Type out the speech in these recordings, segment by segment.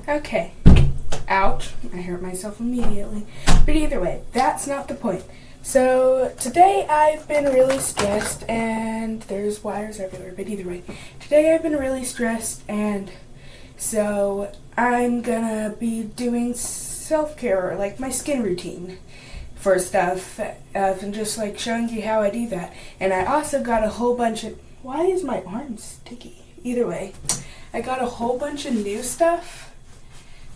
Okay. Ouch. I hurt myself immediately. But either way, that's not the point. So today I've been really stressed and there's wires everywhere. But either way, today I've been really stressed and so I'm gonna be doing self-care or like my skin routine for stuff and just like showing you how I do that. And I also got a whole bunch of, why is my arm sticky? Either way, I got a whole bunch of new stuff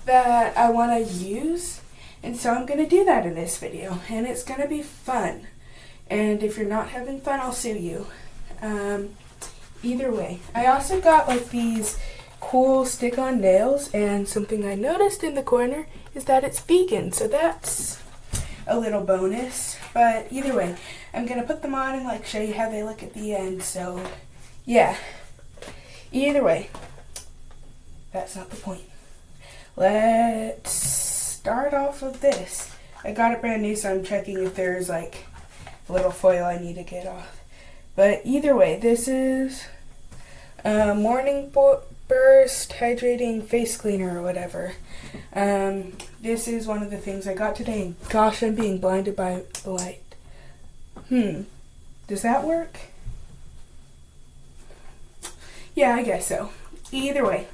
that I want to use, and so I'm going to do that in this video, and it's going to be fun. And if you're not having fun, I'll sue you. Either way, I also got like these cool stick-on nails, and something I noticed in the corner is that it's vegan, so that's a little bonus. But either way, I'm going to put them on and like show you how they look at the end, so yeah. Either way, that's not the point. Let's start off with this. I got it brand new, so I'm checking if there's like a little foil I need to get off. But either way, this is Morning Burst Hydrating Face Cleaner or whatever. This is one of the things I got today, and gosh, I'm being blinded by the light. Does that work? Yeah, I guess so. Either way,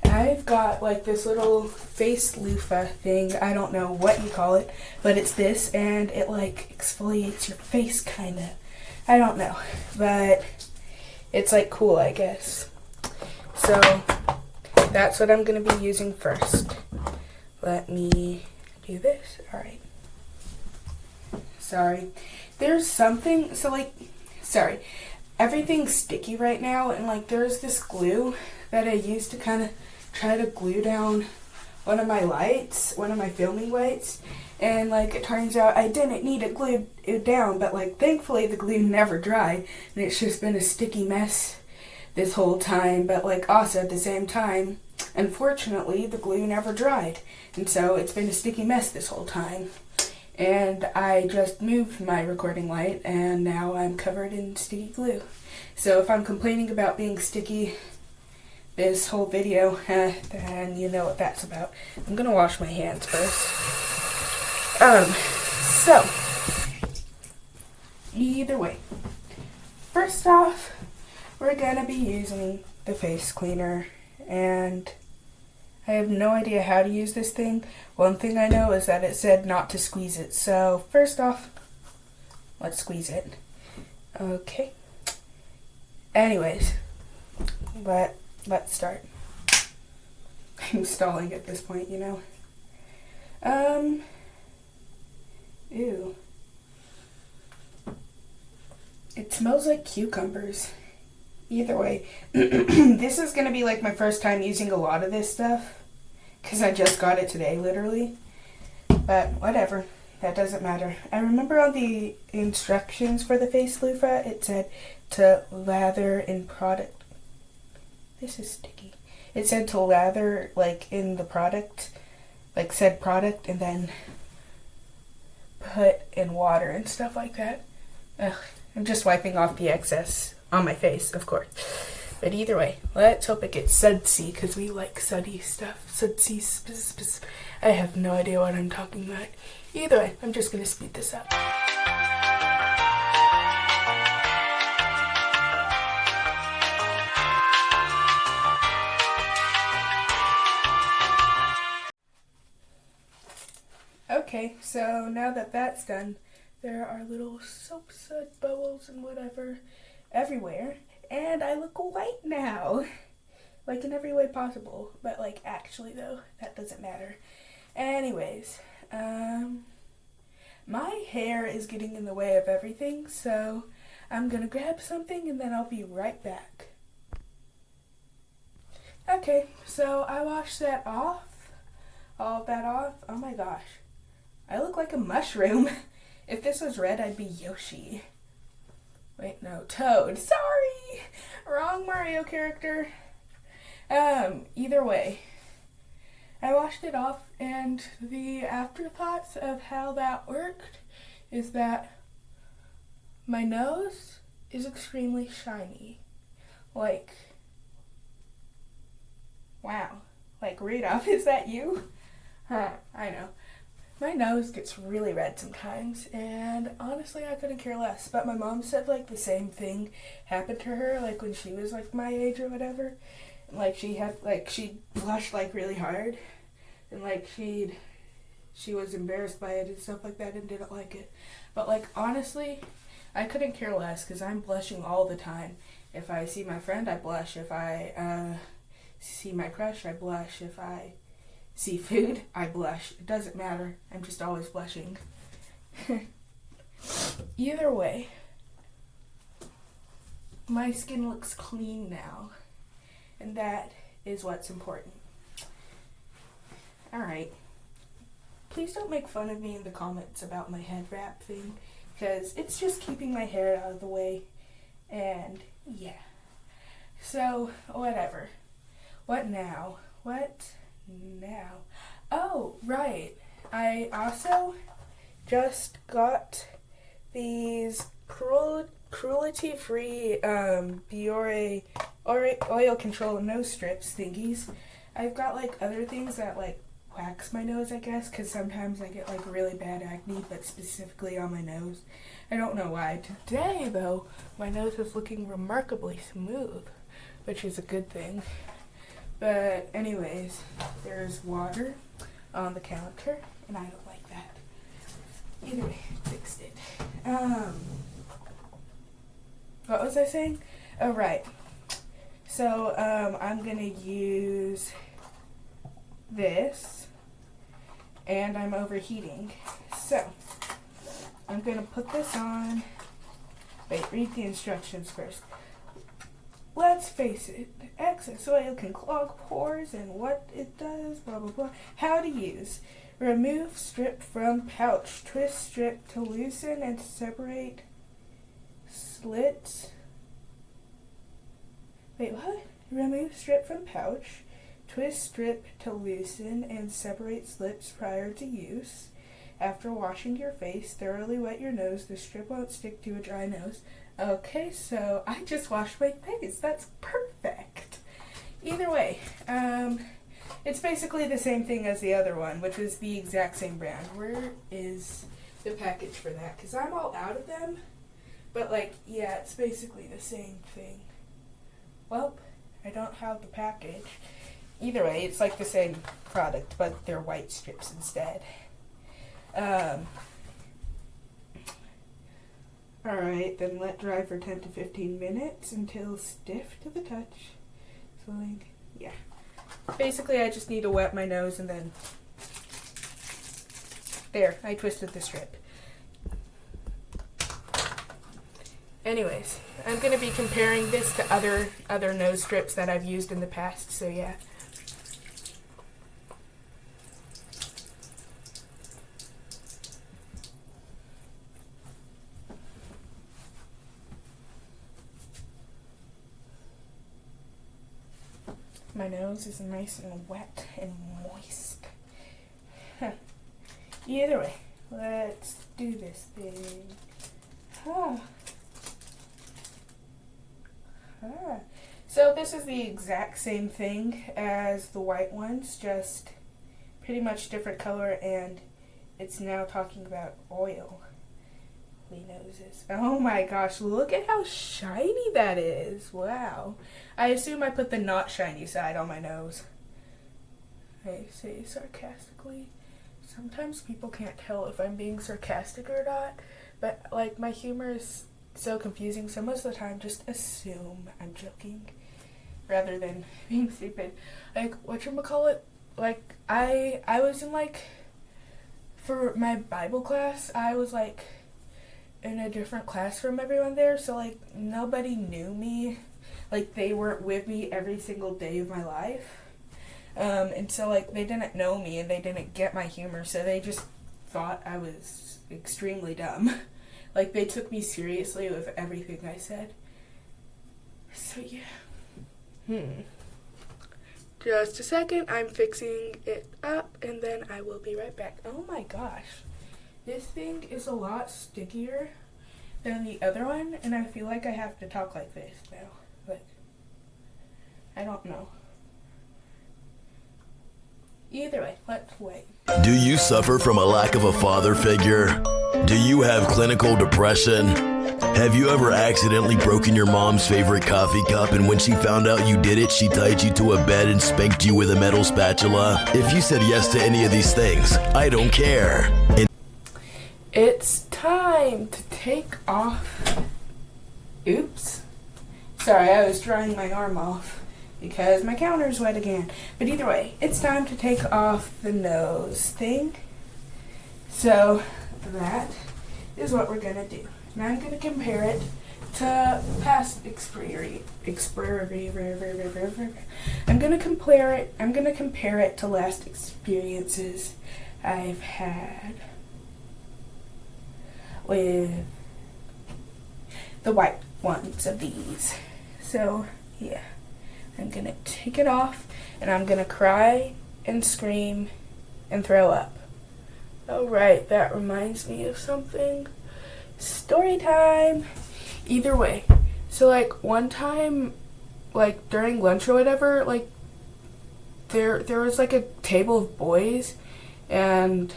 I've got like this little face loofah thing. I don't know what you call it, but it's this, and it like exfoliates your face, kind of. I don't know, but it's like cool, I guess. So that's what I'm going to be using first. Let me do this. Alright. Sorry. There's something, everything's sticky right now, and like there's this glue that I used to kind of try to glue down one of my filming lights, and like it turns out I didn't need it glued down, but like thankfully the glue never dried, and it's just been a sticky mess this whole time. But like also at the same time, unfortunately the glue never dried, and so it's been a sticky mess this whole time. And I just moved my recording light, and now I'm covered in sticky glue. So if I'm complaining about being sticky this whole video, then you know what that's about. I'm gonna wash my hands first. So, either way, first off, we're gonna be using the face cleaner, and I have no idea how to use this thing. One thing I know is that it said not to squeeze it. So first off, let's squeeze it. Okay. Anyways, let's start. I'm stalling at this point, you know. Ew. It smells like cucumbers. Either way, this is going to be like my first time using a lot of this stuff, because I just got it today, literally. But whatever, that doesn't matter. I remember on the instructions for the face loofah, it said to lather in product. This is sticky. It said to lather like in the product, like said product, and then put in water and stuff like that. Ugh, I'm just wiping off the excess on my face, of course. But either way, let's hope it gets sudsy, because we like suddy stuff. Sudsy. I have no idea what I'm talking about. Either way, I'm just going to speed this up. Okay, so now that that's done, there are little soap sud bubbles and whatever everywhere, and I look white now, like in every way possible. But like actually though, that doesn't matter. Anyways, my hair is getting in the way of everything, so I'm gonna grab something and then I'll be right back. Okay, so I washed that off, all of that off. Oh my gosh, I look like a mushroom. If this was red, I'd be Yoshi. Wait, no, Toad. Sorry! Wrong Mario character. Either way, I washed it off, and the afterthoughts of how that worked is that my nose is extremely shiny. Like, wow. Like, right off. Is that you? Huh, I know. My nose gets really red sometimes, and honestly, I couldn't care less. But my mom said, like, the same thing happened to her, like, when she was, like, my age or whatever. And, like, she blushed, like, really hard. And, like, she was embarrassed by it and stuff like that and didn't like it. But, like, honestly, I couldn't care less because I'm blushing all the time. If I see my friend, I blush. If I see my crush, I blush. If I see food, I blush. It doesn't matter. I'm just always blushing. Either way, my skin looks clean now, and that is what's important. Alright. Please don't make fun of me in the comments about my head wrap thing, because it's just keeping my hair out of the way, and yeah. So, whatever. What now? Oh, right. I also just got these cruelty-free Biore oil control nose strips thingies. I've got like other things that like wax my nose, I guess, because sometimes I get like really bad acne, but specifically on my nose. I don't know why. Today, though, my nose is looking remarkably smooth, which is a good thing. But anyways, there's water on the counter, and I don't like that. Either way, fixed it. What was I saying? Oh, right. So, I'm gonna use this, and I'm overheating. So, I'm gonna put this on. Wait, read the instructions first. Let's face it, excess oil can clog pores and what it does, blah blah blah. How to use. Remove strip from pouch. Twist strip to loosen and separate slits. Wait, what? Remove strip from pouch. Twist strip to loosen and separate slips prior to use. After washing your face, thoroughly wet your nose. The strip won't stick to a dry nose. Okay, so I just washed my face. That's perfect. Either way, it's basically the same thing as the other one, which is the exact same brand. Where is the package for that? Because I'm all out of them. But, like, yeah, it's basically the same thing. Well, I don't have the package. Either way, it's like the same product, but they're white strips instead. Alright, then let dry for 10 to 15 minutes until stiff to the touch. So, like, yeah. Basically, I just need to wet my nose and then... There, I twisted the strip. Anyways, I'm going to be comparing this to other nose strips that I've used in the past, so yeah. My nose is nice and wet and moist. Either way, let's do this thing. So this is the exact same thing as the white ones, just pretty much different color, and it's now talking about oil. Noses. Oh my gosh, look at how shiny that is. Wow. I assume I put the not shiny side on my nose. I say sarcastically. Sometimes people can't tell if I'm being sarcastic or not, but like my humor is so confusing, so most of the time just assume I'm joking rather than being stupid. Like, whatchamacallit? Like, I was in like, for my Bible class, I was like in a different class from everyone there, so like nobody knew me, like they weren't with me every single day of my life, and so like they didn't know me and they didn't get my humor, so they just thought I was extremely dumb. Like they took me seriously with everything I said. So yeah. Just a second, I'm fixing it up and then I will be right back. Oh my gosh. This thing is a lot stickier than the other one, and I feel like I have to talk like this now. Like, I don't know. Either way, let's wait. Do you suffer from a lack of a father figure? Do you have clinical depression? Have you ever accidentally broken your mom's favorite coffee cup, and when she found out you did it, she tied you to a bed and spanked you with a metal spatula? If you said yes to any of these things, I don't care. It's time to take off. Oops. Sorry, I was drying my arm off because my counter's wet again. But either way, it's time to take off the nose thing. So that is what we're gonna do. And I'm gonna compare it to past experience. I'm gonna compare it to last experiences I've had with the white ones of these. So yeah, I'm gonna take it off and I'm gonna cry and scream and throw up. Oh right, that reminds me of something. Story time. Either way, so like one time, like during lunch or whatever, like there was like a table of boys and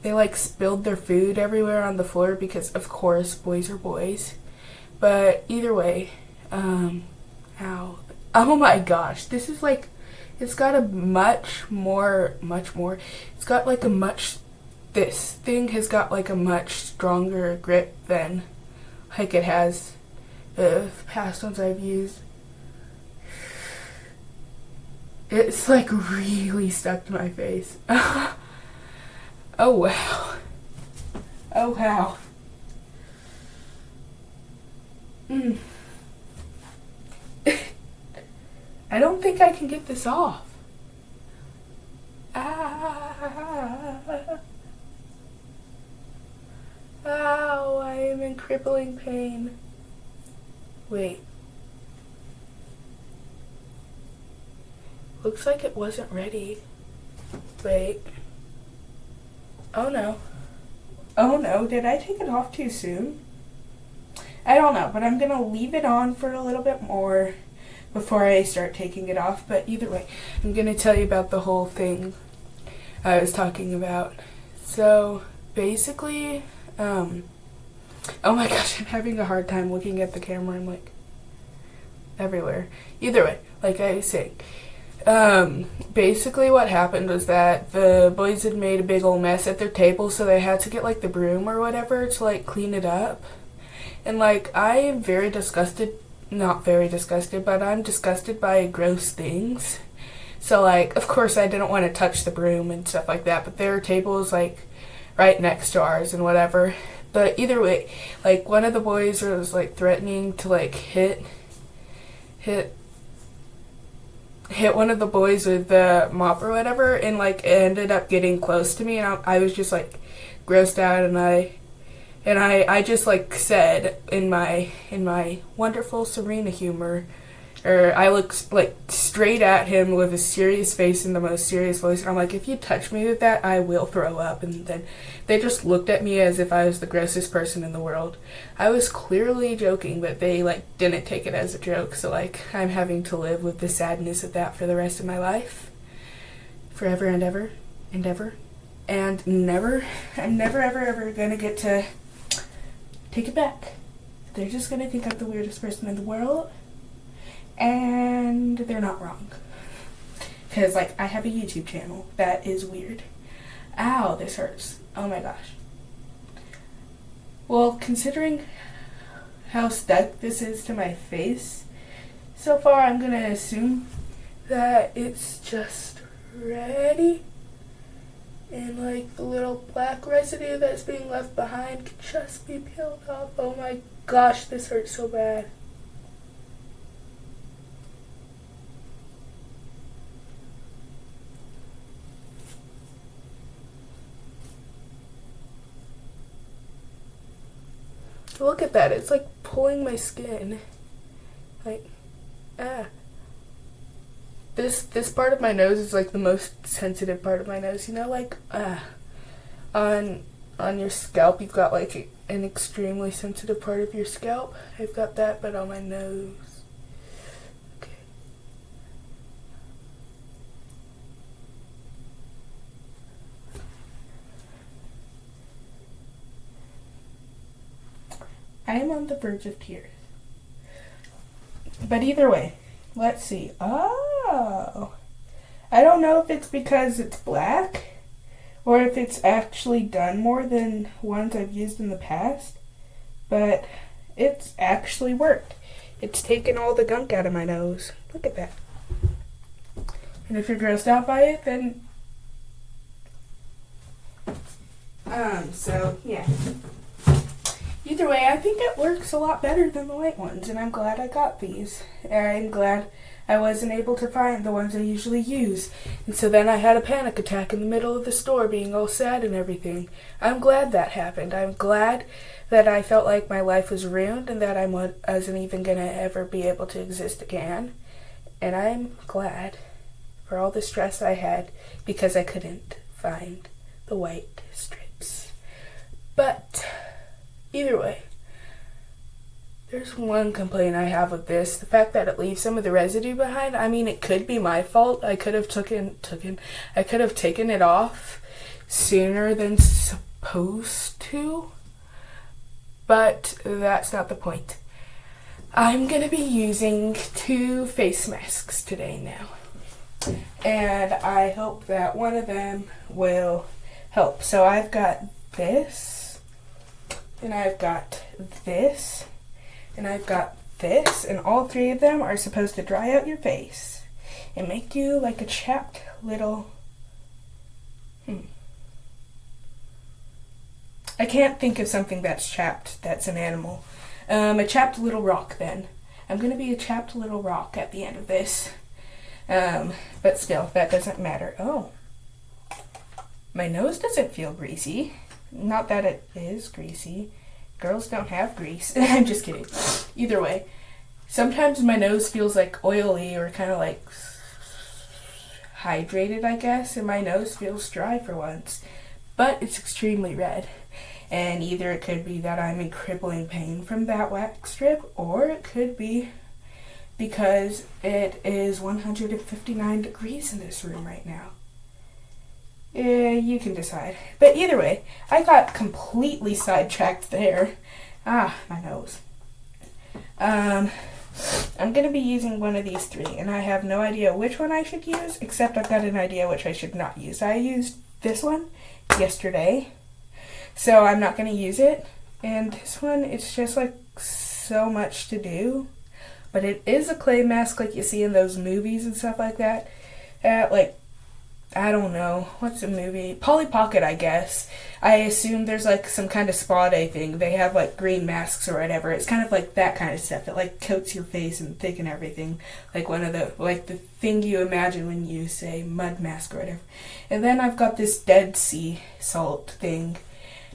they like spilled their food everywhere on the floor because of course boys are boys. But either way, ow. Oh my gosh, this is like, it's got a this thing has got like a much stronger grip than like it has the past ones I've used. It's like really stuck to my face. Oh wow. Oh wow. I don't think I can get this off. Ow, I am in crippling pain. Wait. Looks like it wasn't ready. Wait. Oh no. Oh no, did I take it off too soon? I don't know, but I'm gonna leave it on for a little bit more before I start taking it off. But either way, I'm gonna tell you about the whole thing I was talking about. So basically, oh my gosh, I'm having a hard time looking at the camera. I'm like everywhere. Either way, like I was saying, basically what happened was that the boys had made a big old mess at their table, so they had to get like the broom or whatever to like clean it up. And like I am very disgusted, not very disgusted, but I'm disgusted by gross things. So like of course I didn't want to touch the broom and stuff like that, but their table is like right next to ours and whatever. But either way, like one of the boys was like threatening to like hit one of the boys with the mop or whatever, and like it ended up getting close to me, and I was just like grossed out, and I just like said in my wonderful Serena humor, or I looked like straight at him with a serious face in the most serious voice, and I'm like, if you touch me with that, I will throw up. And then they just looked at me as if I was the grossest person in the world. I was clearly joking, but they like didn't take it as a joke, so like I'm having to live with the sadness of that for the rest of my life. Forever and ever and ever. And never, I'm never ever gonna get to take it back. They're just gonna think I'm the weirdest person in the world. And they're not wrong. Because, like, I have a YouTube channel that is weird. Ow, this hurts. Oh my gosh. Well, considering how stuck this is to my face, so far I'm going to assume that it's just ready. And, like, the little black residue that's being left behind can just be peeled off. Oh my gosh, this hurts so bad. Look at that, it's like pulling my skin. Like, This part of my nose is like the most sensitive part of my nose, you know, like, on your scalp you've got like an extremely sensitive part of your scalp. I've got that, but on my nose. Okay. I am on the verge of tears. But either way, let's see. Oh, I don't know if it's because it's black or if it's actually done more than ones I've used in the past, but it's actually worked. It's taken all the gunk out of my nose. Look at that. And if you're grossed out by it, then so yeah. Either way, I think it works a lot better than the white ones, and I'm glad I got these. I'm glad I wasn't able to find the ones I usually use. And so then I had a panic attack in the middle of the store being all sad and everything. I'm glad that happened. I'm glad that I felt like my life was ruined and that I wasn't even going to ever be able to exist again. And I'm glad for all the stress I had because I couldn't find the white strips. But either way, there's one complaint I have with this. The fact that it leaves some of the residue behind. I mean, it could be my fault. I could have taken it off sooner than supposed to. But that's not the point. I'm going to be using 2 face masks today now. And I hope that one of them will help. So I've got this, and I've got this, and I've got this, and all 3 of them are supposed to dry out your face and make you like a chapped little... I can't think of something that's chapped, that's an animal. A chapped little rock then. I'm going to be a chapped little rock at the end of this. But still, that doesn't matter. Oh. My nose doesn't feel greasy. Not that it is greasy. Girls don't have grease. I'm just kidding. Either way, sometimes my nose feels like oily or kind of like hydrated, I guess, and my nose feels dry for once. But it's extremely red. And either it could be that I'm in crippling pain from that wax strip, or it could be because it is 159 degrees in this room right now. You can decide. But either way, I got completely sidetracked there. My nose. I'm going to be using one of these 3, and I have no idea which one I should use, except I've got an idea which I should not use. I used this one yesterday, so I'm not going to use it. And this one, it's just like so much to do. But it is a clay mask like you see in those movies and stuff like that. I don't know. What's a movie? Polly Pocket, I guess. I assume there's like some kind of spa day thing. They have like green masks or whatever. It's kind of like that kind of stuff. It like coats your face and thick and everything. Like the thing you imagine when you say mud mask or whatever. And then I've got this Dead Sea salt thing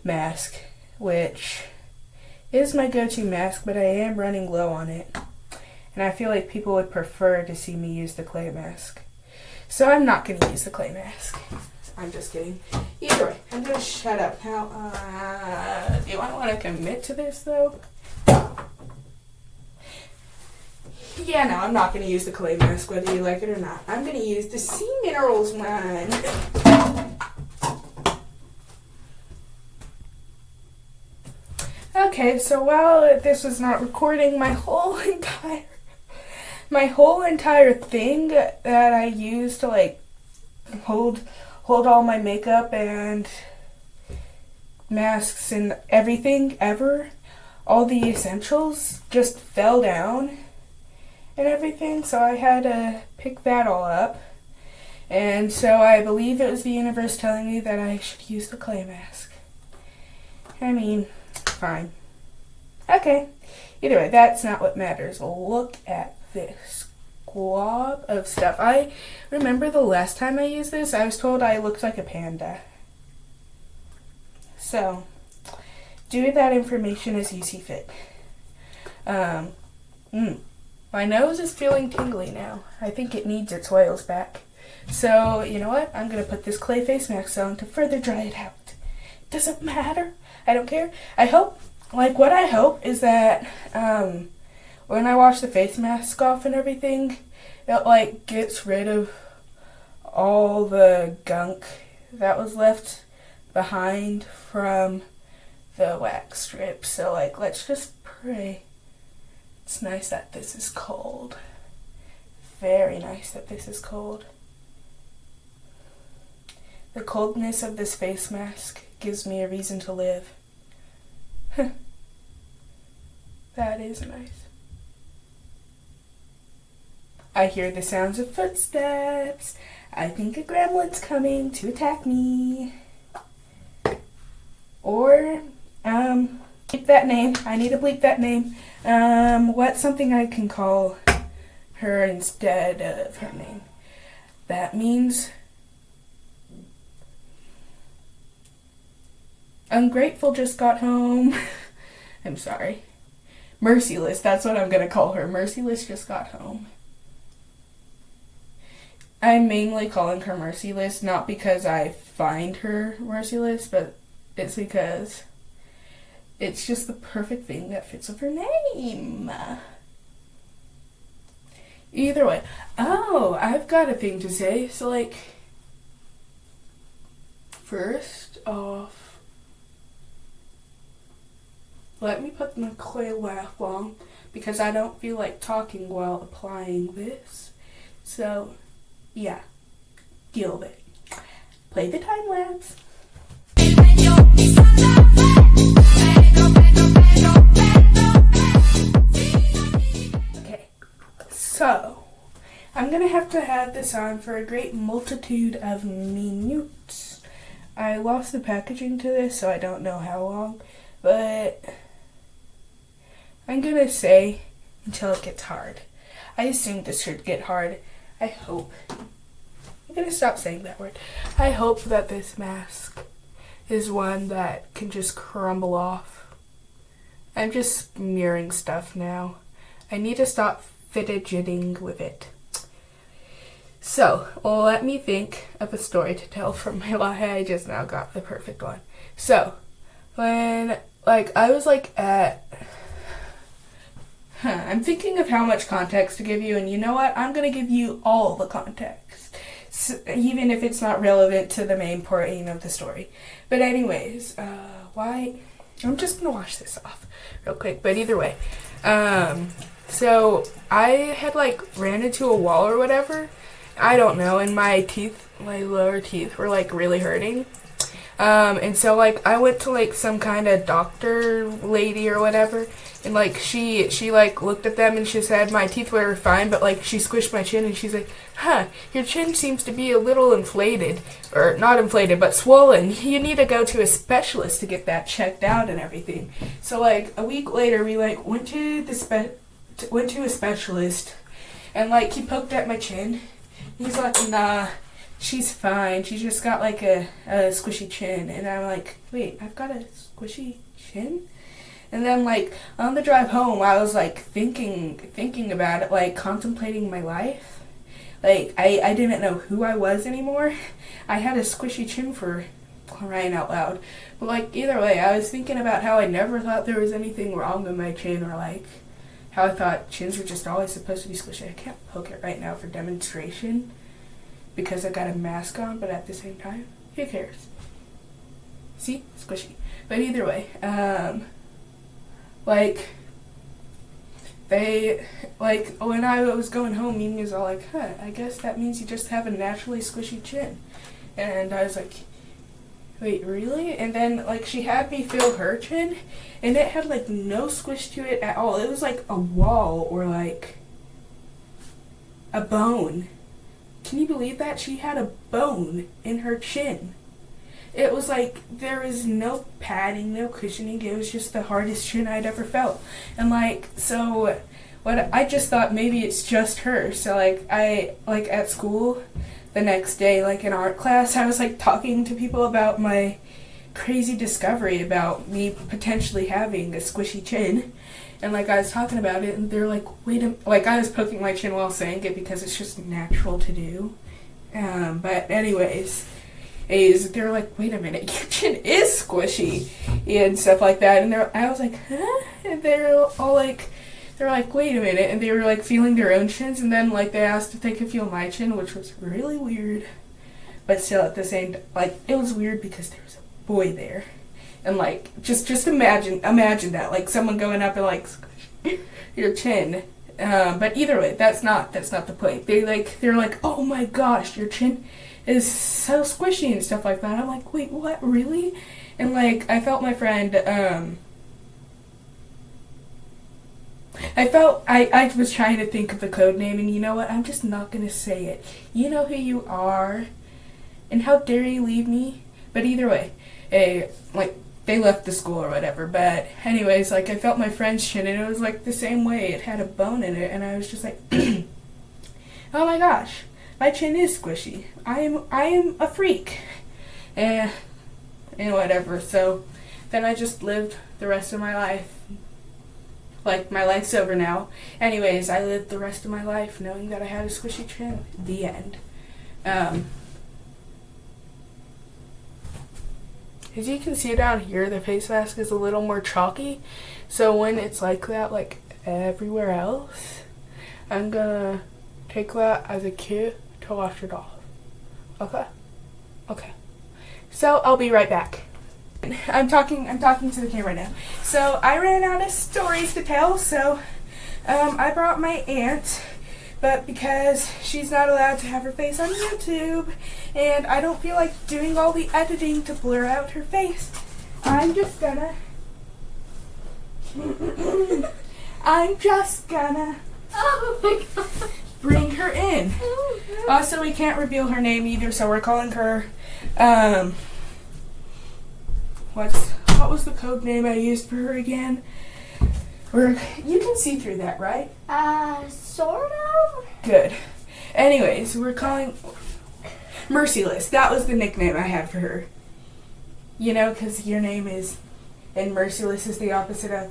mask, which is my go-to mask, but I am running low on it. And I feel like people would prefer to see me use the clay mask. So I'm not going to use the clay mask. I'm just kidding. Either way, I'm going to shut up. Now, do I want to commit to this, though? Yeah, no, I'm not going to use the clay mask, whether you like it or not. I'm going to use the Sea Minerals one. Okay, so while this was not recording, my whole entire thing that I use to like hold all my makeup and masks and everything ever, all the essentials just fell down and everything, so I had to pick that all up. And so I believe it was the universe telling me that I should use the clay mask. I mean, fine. Okay. Either way, that's not what matters. Look at this glob of stuff. I remember the last time I used this, I was told I looked like a panda. So, do with that information as you see fit. My nose is feeling tingly now. I think it needs its oils back. So, you know what? I'm going to put this clay face mask on to further dry it out. Doesn't matter. I don't care. What I hope is that when I wash the face mask off and everything, it gets rid of all the gunk that was left behind from the wax strip. So let's just pray. It's nice that this is cold. Very nice that this is cold. The coldness of this face mask gives me a reason to live. That is nice. I hear the sounds of footsteps. I think a gremlin's coming to attack me. Or, bleep that name. I need to bleep that name. What's something I can call her instead of her name? That means Ungrateful just got home. I'm sorry. Merciless, that's what I'm gonna call her. Merciless just got home. I'm mainly calling her Merciless, not because I find her merciless, but it's because it's just the perfect thing that fits with her name. Either way. Oh, I've got a thing to say. So, like, first off, let me put my clay laugh on because I don't feel like talking while applying this. So, yeah, deal with it. Play the time lapse. Okay, so I'm gonna have to have this on for a great multitude of minutes. I lost the packaging to this, so I don't know how long, but I'm gonna say until it gets hard. I assume this should get hard. I hope. I'm gonna stop saying that word. I hope that this mask is one that can just crumble off. I'm just smearing stuff now. I need to stop fidgeting with it. So, let me think of a story to tell from my life. I just now got the perfect one. So, when, I was, at... I'm thinking of how much context to give you, and you know what? I'm going to give you all the context, even if it's not relevant to the main portion of the story. But anyways, I'm just going to wash this off real quick, but either way. So I had, ran into a wall or whatever. I don't know, and my lower teeth were, really hurting. And so, I went to, some kind of doctor lady or whatever, and, she looked at them and she said my teeth were fine, but, she squished my chin and she's like, your chin seems to be a little inflated, or not inflated, but swollen. You need to go to a specialist to get that checked out and everything. So, a week later, we, went to a specialist, and, he poked at my chin. He's like, nah. She's fine. She's just got, a squishy chin. And I'm like, wait, I've got a squishy chin? And then, on the drive home, I was, thinking about it, contemplating my life. I didn't know who I was anymore. I had a squishy chin for crying out loud. But, either way, I was thinking about how I never thought there was anything wrong with my chin, or, how I thought chins were just always supposed to be squishy. I can't poke it right now for demonstration, because I got a mask on, but at the same time, who cares? See? Squishy. But either way, when I was going home, Mimi was all like, I guess that means you just have a naturally squishy chin. And I was like, wait, really? And then, she had me feel her chin, and it had, no squish to it at all. It was like a wall, or, a bone. Can you believe that? She had a bone in her chin. It was there was no padding, no cushioning. It was just the hardest chin I'd ever felt. And so I just thought maybe it's just her. So I at school the next day, in art class, I was talking to people about my crazy discovery about me potentially having a squishy chin. And I was talking about it, and they're like, wait a... I was poking my chin while saying it because it's just natural to do. But anyways, they're like, wait a minute, your chin is squishy, and stuff like that. And I was like, huh? And they're all they're like, wait a minute. And they were feeling their own chins, and then they asked if they could feel my chin, which was really weird. But still, at the same, it was weird because there was a boy there. And like, just imagine that, like someone going up and like your chin. But either way, that's not the point. They're like, oh my gosh, your chin is so squishy and stuff like that. I'm like, wait, what, really? And like, I felt my friend, I was trying to think of the code name, and you know what? I'm just not gonna say it. You know who you are, and how dare you leave me? But either way, they left the school or whatever. But anyways, like, I felt my friend's chin, and it was like the same way. It had a bone in it, and I was just like, oh my gosh, my chin is squishy. I am a freak, and whatever. So then I just lived the rest of my life. Like, my life's over now. Anyways, I lived the rest of my life knowing that I had a squishy chin. The end. As you can see down here, the face mask is a little more chalky. So when it's like that, like everywhere else, I'm gonna take that as a cue to wash it off. Okay? Okay. So I'll be right back. I'm talking to the camera now. So I ran out of stories to tell, so I brought my aunt, but because she's not allowed to have her face on YouTube, and I don't feel like doing all the editing to blur out her face, I'm just gonna Oh my god. bring her in. Oh, no. Also, we can't reveal her name either, so we're calling her, what was the code name I used for her again? You can see through that, right? Sort of? Good. Anyways, we're calling Merciless. That was the nickname I had for her. You know, because your name is, and Merciless is the opposite of.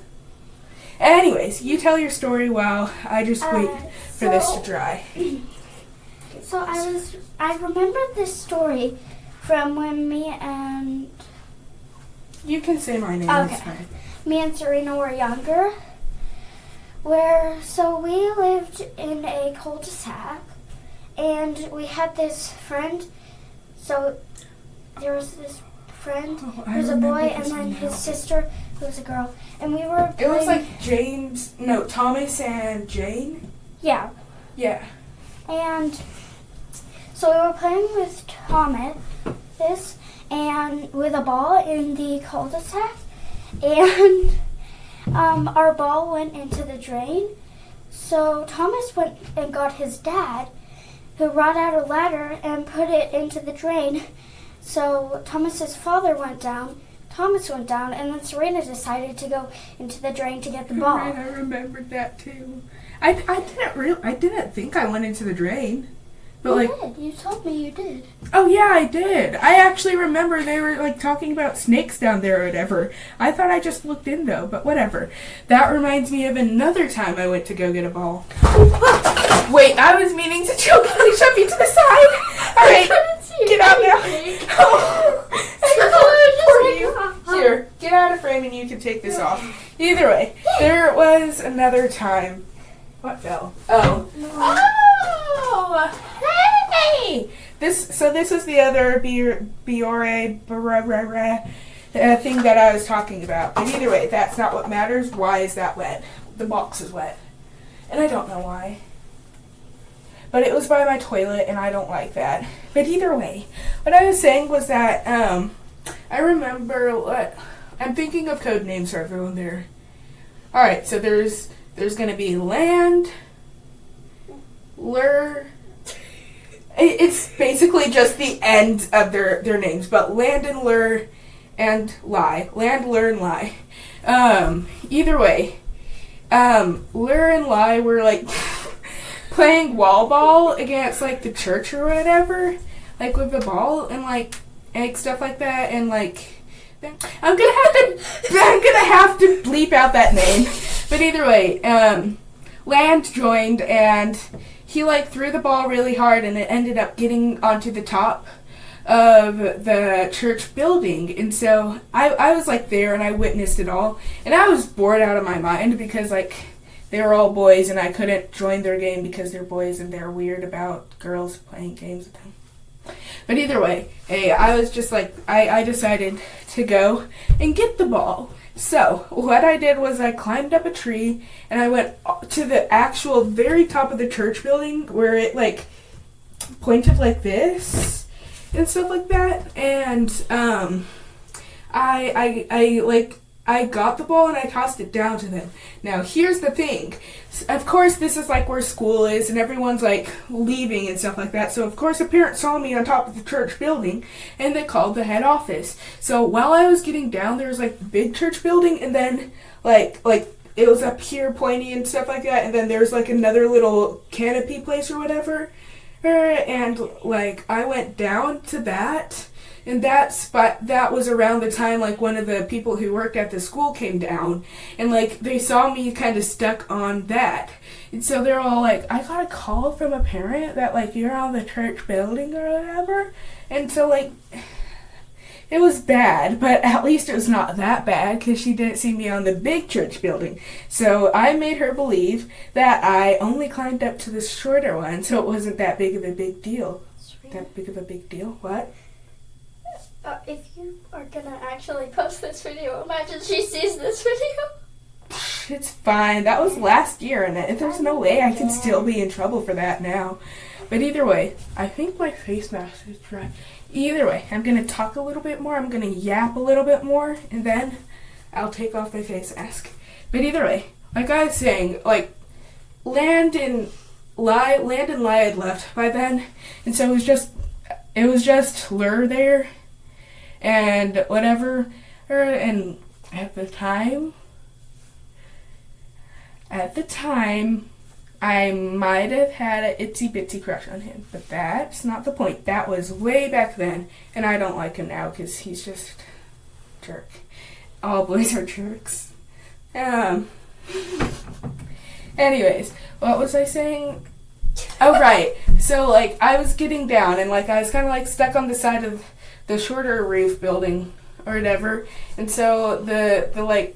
Anyways, you tell your story while I just wait for this to dry. So I remember this story from when me and... You can say my name. Okay. It's fine. Me and Serena were younger. So we lived in a cul-de-sac, and we had this friend. So there was this friend who was a boy, and then his sister who was a girl. And we were playing... It was like Thomas and Jane? Yeah. Yeah. And so we were playing with Thomas, and with a ball in the cul-de-sac, and our ball went into the drain. So Thomas went and got his dad, who brought out a ladder and put it into the drain. So Thomas's father went down, Thomas went down, and then Serena decided to go into the drain to get the ball. Right, I remembered that too. I didn't think I went into the drain. But You did. You told me you did. Oh yeah, I did. I actually remember they were like talking about snakes down there or whatever. I thought I just looked in though, but whatever. That reminds me of another time I went to go get a ball. Wait, I was meaning to shove you to the side. All right, get out now. Here, get out of frame and you can take this off. Either way, there was another time. What fell? Oh. Hey! This was the other Biore thing that I was talking about. But either way, that's not what matters. Why is that wet? The box is wet. And I don't know why. But it was by my toilet, and I don't like that. But either way, what I was saying was that I remember what... I'm thinking of code names for everyone there. Alright, so there's going to be land, lure... It's basically just the end of their names, but land and lure and lie. Land, lure, and lie. Either way, lure and lie were like playing wall ball against like the church or whatever, like with the ball and like stuff like that, and like I'm gonna have to bleep out that name. But either way, land joined and he like threw the ball really hard and it ended up getting onto the top of the church building. And so I was like there and I witnessed it all. And I was bored out of my mind because like they were all boys and I couldn't join their game because they're boys and they're weird about girls playing games with them. But either way, hey, I was just like, I decided to go and get the ball. So what I did was I climbed up a tree and I went to the actual very top of the church building where it like pointed like this and stuff like that. And I got the ball and I tossed it down to them. Now, here's the thing. Of course, this is like where school is and everyone's like leaving and stuff like that. So, of course, a parent saw me on top of the church building and they called the head office. So, while I was getting down, there was like the big church building and then like it was up here pointy and stuff like that. And then there's like another little canopy place or whatever. And like I went down to that. And that spot, that was around the time, like, one of the people who worked at the school came down. And, like, they saw me kind of stuck on that. And so they're all like, I got a call from a parent that, like, you're on the church building or whatever. And so, like, it was bad. But at least it was not that bad because she didn't see me on the big church building. So I made her believe that I only climbed up to the shorter one. So it wasn't that big of a big deal. That big of a big deal? What? If you are gonna actually post this video, imagine she sees this video. It's fine. That was last year, and there's no way I can still be in trouble for that now. But either way, I think my face mask is dry. Either way, I'm gonna talk a little bit more. I'm gonna yap a little bit more, and then I'll take off my face mask. But either way, like I was saying, like Land and Lie had left by then, and so it was just Lure there. And whatever, and at the time, I might have had an itsy bitsy crush on him, but that's not the point. That was way back then, and I don't like him now because he's just a jerk. All boys are jerks. Anyways, what was I saying? Oh, right. So, like, I was getting down, and, like, I was kind of, like, stuck on the side of the shorter roof building or whatever. And so the like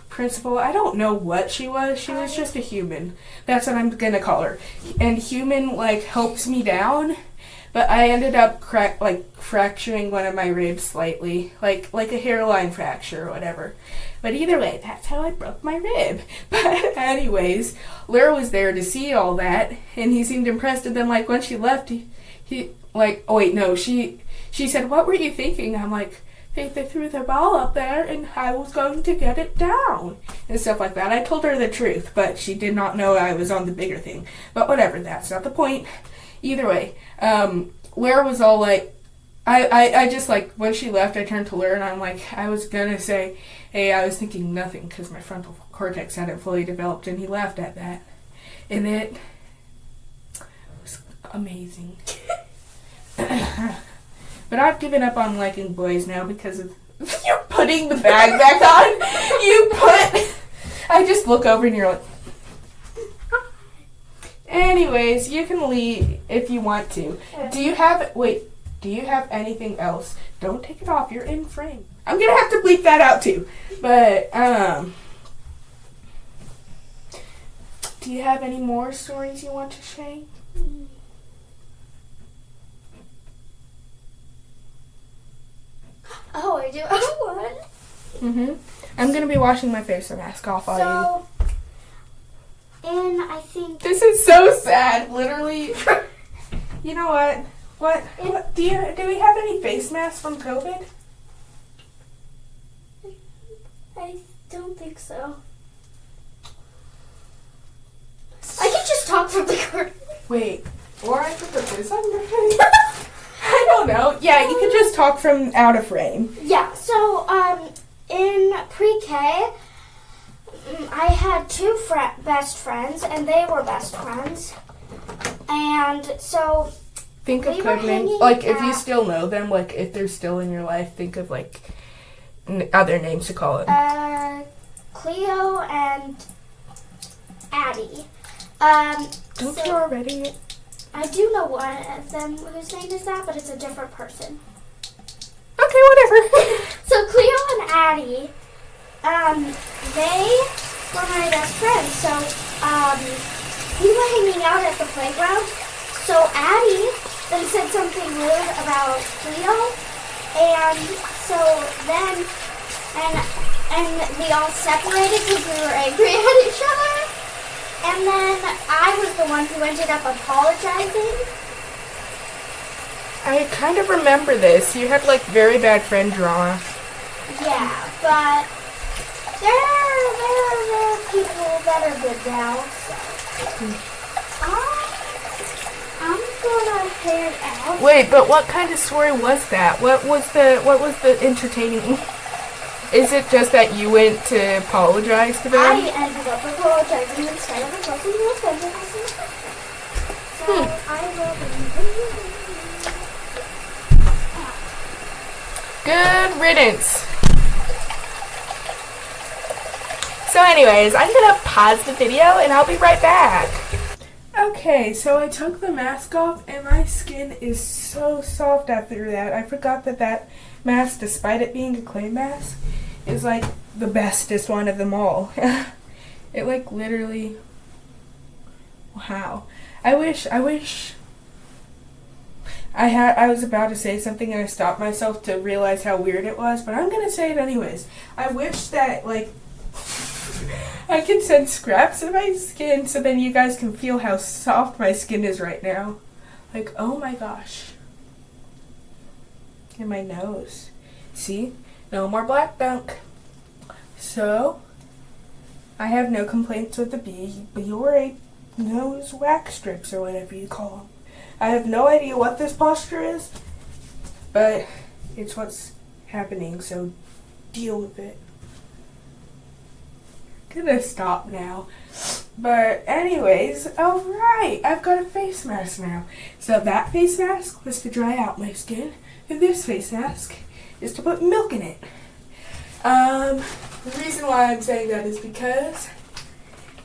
principal, I don't know what she was just a human. That's what I'm gonna call her. And human like helps me down, but I ended up fracturing one of my ribs slightly, like a hairline fracture or whatever. But either way, that's how I broke my rib. But anyways, Laura was there to see all that, and he seemed impressed. And then like when she left, he like, oh wait, no, she said, what were you thinking? I'm like, they threw the ball up there and I was going to get it down and stuff like that. I told her the truth, but she did not know I was on the bigger thing. But whatever, that's not the point. Either way, Laura was all like, I just like, when she left, I turned to Laura and I'm like, I was gonna say, hey, I was thinking nothing because my frontal cortex hadn't fully developed, and he laughed at that. And it was amazing. But I've given up on liking boys now because of you're putting the bag back on. I just look over and you're like. Anyways, you can leave if you want to. Do you have anything else? Don't take it off. You're in frame. I'm gonna have to bleep that out too. But do you have any more stories you want to share? Oh, I do have one. I'm gonna be washing my face mask off on you. And I think This is so sad, literally. You know what? What do we have any face masks from COVID? I don't think so. I could just talk from the corner. Wait, or I could put this on your face. I don't know. Yeah, you could just talk from out of frame. Yeah, so, in pre-K, I had two best friends, and they were best friends. And so, think of code names. Like, if you still know them, like, if they're still in your life, think of, like, other names to call them. Cleo and Addie. Don't you already? I do know one of them whose name is that, but it's a different person. Okay, whatever. So Cleo and Addie, they were my best friends. So we were hanging out at the playground. So Addie then said something rude about Cleo, and so then, and we all separated because we were angry at each other, and then I was the one who ended up apologizing. I kind of remember this. You had like very bad friend drama. Yeah, but there are people that are good now, so I'm gonna head out. Wait, but what kind of story was that? What was the entertaining? Is it just that you went to apologize to them? I ended up apologizing instead of the person who offended us. So I will be. Good riddance. So anyways, I'm gonna pause the video and I'll be right back. Okay, so I took the mask off and my skin is so soft after that. I forgot that mask, despite it being a clay mask, is like the bestest one of them all. It like literally, wow. I wish I was about to say something and I stopped myself to realize how weird it was, but I'm gonna say it anyways. I wish that like I can send scraps of my skin so then you guys can feel how soft my skin is right now. Like, oh my gosh. And my nose. See? No more black gunk. So, I have no complaints with the Biore nose wax strips or whatever you call them. I have no idea what this posture is, but it's what's happening, so deal with it. Gonna stop now. But anyways, alright, I've got a face mask now. So that face mask was to dry out my skin, and this face mask is to put milk in it. The reason why I'm saying that is because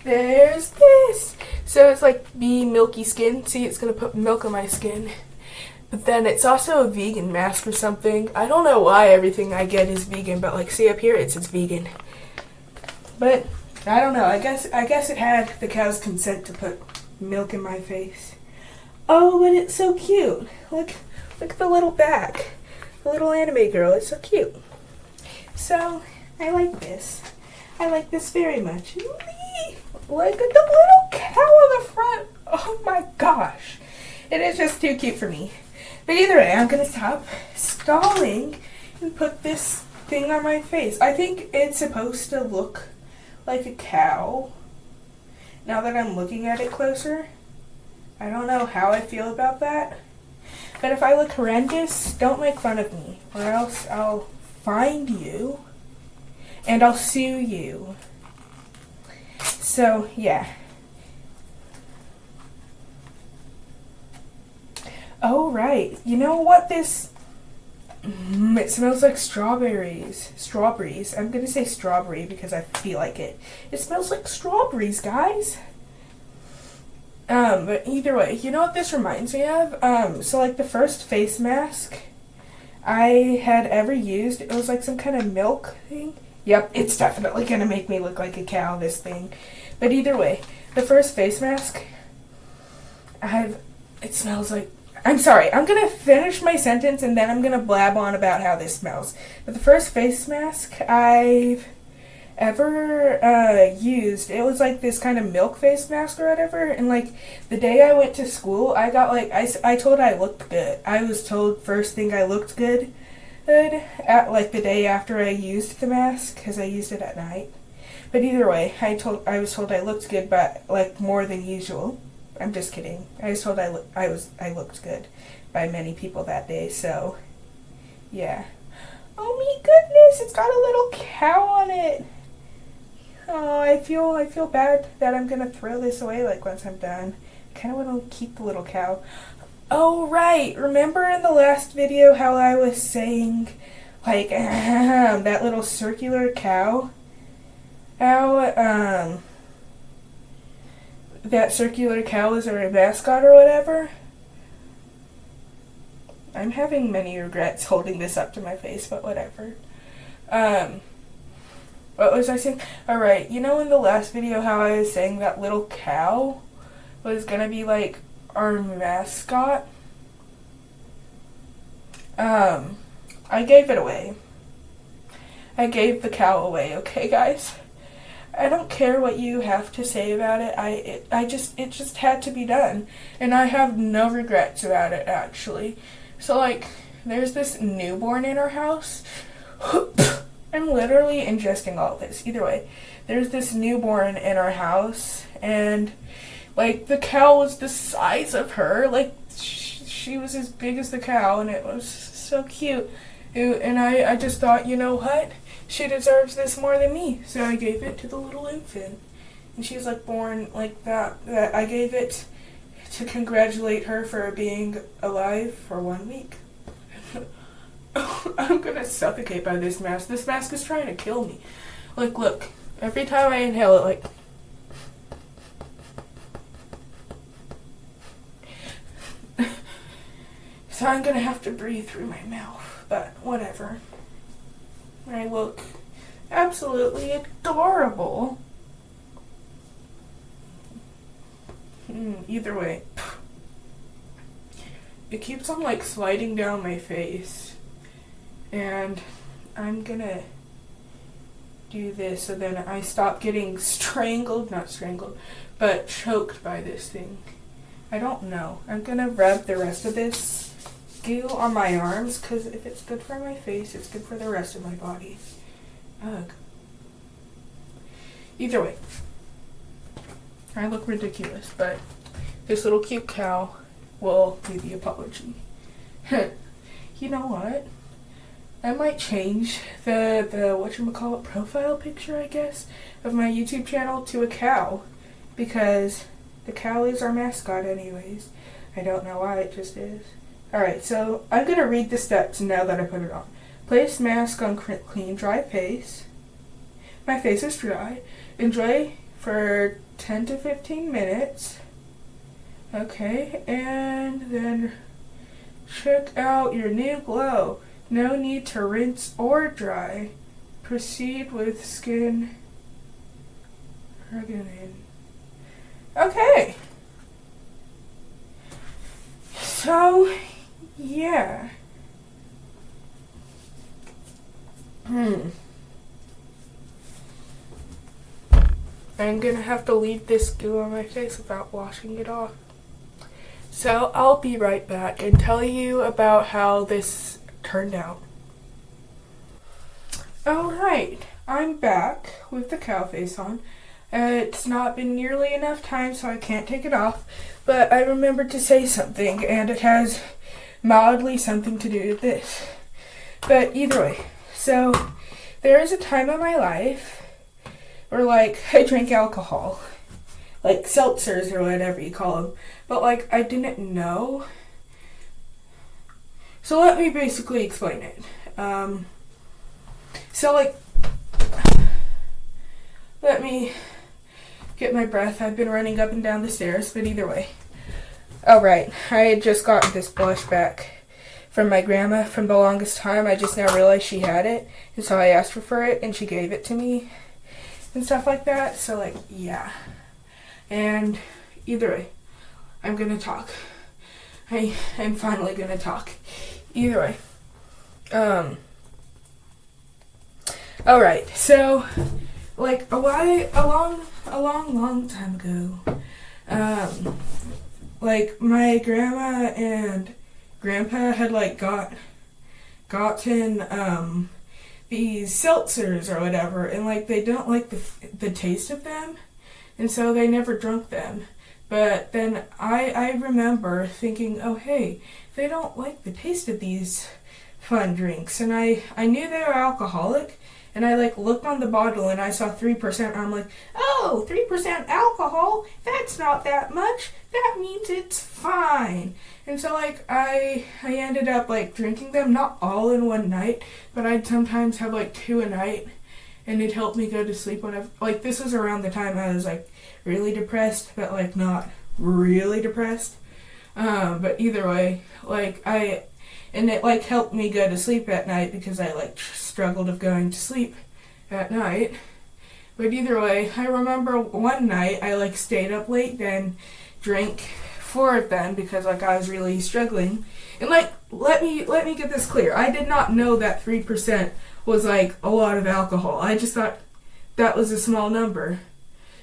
there's this. So it's like milky skin. See, it's gonna put milk on my skin. But then it's also a vegan mask or something. I don't know why everything I get is vegan, but like see up here, it's vegan. But I don't know. I guess it had the cow's consent to put milk in my face. Oh, but it's so cute. Look at the little back. The little anime girl. It's so cute. So I like this. I like this very much. Look at the little cow on the front. Oh my gosh. It is just too cute for me. But either way, I'm going to stop stalling and put this thing on my face. I think it's supposed to look like a cow. Now that I'm looking at it closer, I don't know how I feel about that. But if I look horrendous, don't make fun of me, or else I'll find you and I'll sue you. So, yeah. Oh, right. You know what this... it smells like strawberries. Strawberries. I'm going to say strawberry because I feel like it. It smells like strawberries, guys. But either way, you know what this reminds me of? So like the first face mask I had ever used, it was like some kind of milk thing. Yep, it's definitely going to make me look like a cow, this thing. But either way, the first face mask, it smells like... I'm sorry, I'm going to finish my sentence and then I'm going to blab on about how this smells. But the first face mask I've ever used, it was like this kind of milk face mask or whatever. And like the day I went to school, I got like, I told I looked good. I was told first thing I looked good at like the day after I used the mask because I used it at night. But either way, I was told I looked good, but like more than usual. I'm just kidding. I was told I looked good by many people that day, so yeah. Oh my goodness, it's got a little cow on it. Oh, I feel bad that I'm gonna throw this away like once I'm done. I kinda wanna keep the little cow. Oh right, remember in the last video how I was saying like that little circular cow? How that circular cow is our mascot or whatever. I'm having many regrets holding this up to my face, but whatever. What was I saying? Alright, you know in the last video how I was saying that little cow was gonna be like our mascot? I gave it away. I gave the cow away, okay, guys? I don't care what you have to say about it. It just had to be done. And I have no regrets about it, actually. So, like, there's this newborn in our house. I'm literally ingesting all of this. Either way, there's this newborn in our house, and, like, the cow was the size of her. Like, she was as big as the cow, and it was so cute. And I just thought, you know what? She deserves this more than me. So I gave it to the little infant. And she's, like, born like that. I gave it to congratulate her for being alive for 1 week. I'm gonna suffocate by this mask. This mask is trying to kill me. Like, look. Every time I inhale it, like... So I'm gonna have to breathe through my mouth. But whatever. I look absolutely adorable. Either way. It keeps on, like, sliding down my face. And I'm gonna do this so then I stop getting not strangled, but choked by this thing. I don't know. I'm gonna rub the rest of this goo on my arms, because if it's good for my face, it's good for the rest of my body. Ugh. Either way. I look ridiculous, but this little cute cow will do the apology. You know what? I might change the whatchamacallit profile picture, I guess, of my YouTube channel to a cow, because the cow is our mascot anyways. I don't know why, it just is. Alright, so I'm going to read the steps now that I put it on. Place mask on clean, dry face. My face is dry. Enjoy for 10 to 15 minutes. Okay, and then check out your new glow. No need to rinse or dry. Proceed with skin regain. Okay. So, yeah. I'm gonna have to leave this goo on my face without washing it off. So I'll be right back and tell you about how this turned out. Alright, I'm back with the cow face on. It's not been nearly enough time, so I can't take it off, but I remembered to say something, and it has mildly something to do with this. But either way, so there is a time in my life where, like, I drank alcohol, like seltzers or whatever you call them, but, like, I didn't know. So let me basically explain it. So, like, let me get my breath. I've been running up and down the stairs, but either way. Oh, right. I had just gotten this blush back from my grandma from the longest time. I just now realized she had it, and so I asked her for it, and she gave it to me and stuff like that. So, like, yeah. And either way, I'm gonna talk. I'm finally gonna talk. Either way. Alright, so, like, a long time ago, like, my grandma and grandpa had, like, gotten, these seltzers or whatever, and, like, they don't like the taste of them, and so they never drunk them. But then I remember thinking, oh, hey, they don't like the taste of these fun drinks. And I knew they were alcoholic, and I, like, looked on the bottle, and I saw 3%, and I'm like, oh, 3% alcohol? That's not that much. That means it's fine. And so, like, I ended up, like, drinking them, not all in one night, but I'd sometimes have, like, 2 a night, and it helped me go to sleep whenever, like, this was around the time I was, like, really depressed, but, like, not really depressed. But either way, like, and it, like, helped me go to sleep at night because I, like, struggled with going to sleep at night. But either way, I remember one night I, like, stayed up late and drank 4 of them because, like, I was really struggling. And like, let me get this clear. I did not know that 3% was like a lot of alcohol. I just thought that was a small number.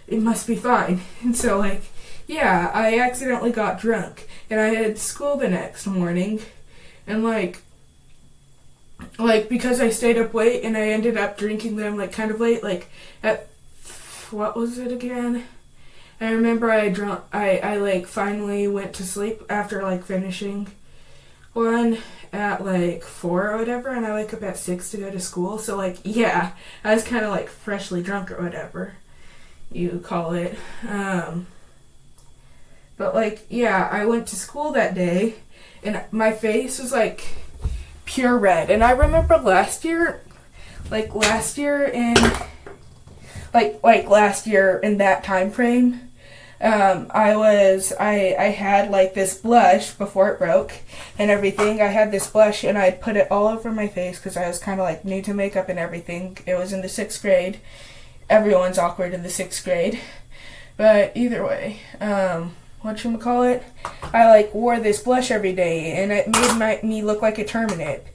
It must be fine. And so like, yeah, I accidentally got drunk and I had school the next morning, and like because I stayed up late and I ended up drinking them like kind of late, like at what was it again? I remember I like finally went to sleep after like finishing one at like 4 or whatever, and I wake up at 6 to go to school. So like, yeah, I was kind of like freshly drunk or whatever you call it. But like, yeah, I went to school that day and my face was like pure red. And I remember last year in that time frame, I had like this blush before it broke and everything. I had this blush and I'd put it all over my face because I was kind of like new to makeup and everything. It was in the 6th grade. Everyone's awkward in the 6th grade. But either way, whatchamacallit, I like wore this blush every day and it made me look like a turnip.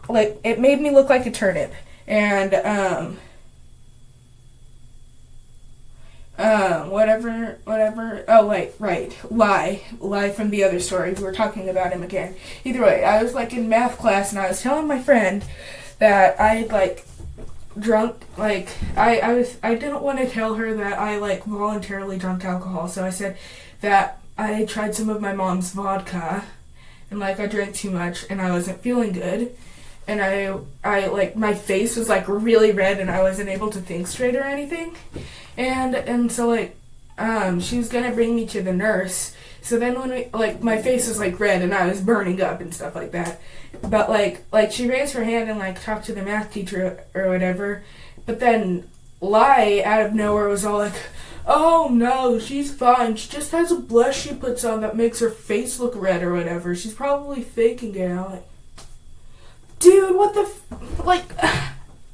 Like, it made me look like a turnip. And, whatever. Oh, wait, right. Lie from the other story. We were talking about him again. Either way, I was like in math class and I was telling my friend that I like drunk, like, I didn't want to tell her that I like voluntarily drank alcohol, so I said that I tried some of my mom's vodka and like I drank too much and I wasn't feeling good. And I like, my face was like really red and I wasn't able to think straight or anything. And so like, she was gonna bring me to the nurse. So then when my face was like red and I was burning up and stuff like that. But like she raised her hand and like talked to the math teacher or whatever. But then Lai out of nowhere was all like, oh no, she's fine. She just has a blush she puts on that makes her face look red or whatever. She's probably faking it. I'm like, dude, what the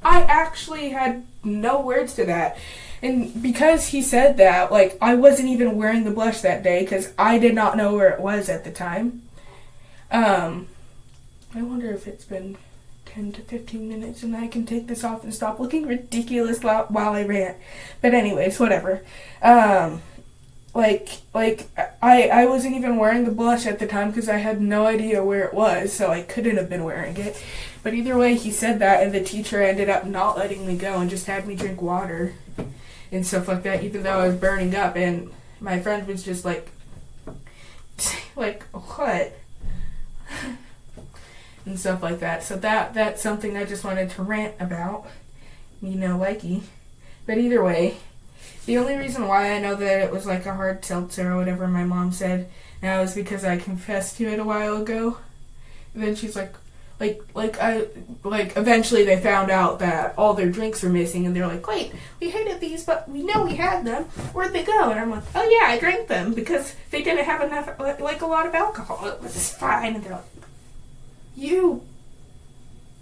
I actually had no words to that. And because he said that, like, I wasn't even wearing the blush that day because I did not know where it was at the time. I wonder if it's been 10 to 15 minutes and I can take this off and stop looking ridiculous while I rant. But anyways, whatever. I wasn't even wearing the blush at the time because I had no idea where it was, so I couldn't have been wearing it. But either way, he said that, and the teacher ended up not letting me go and just had me drink water and stuff like that, even though I was burning up. And my friend was just like, what? And stuff like that. So that's something I just wanted to rant about. Likey. But either way, the only reason why I know that it was like a hard seltzer or whatever my mom said now is because I confessed to it a while ago. And then she's like eventually they found out that all their drinks were missing and they're like, wait, we hated these but we know we had them. Where'd they go? And I'm like, oh yeah, I drank them because they didn't have enough, like a lot of alcohol. It was just fine. And they're like, you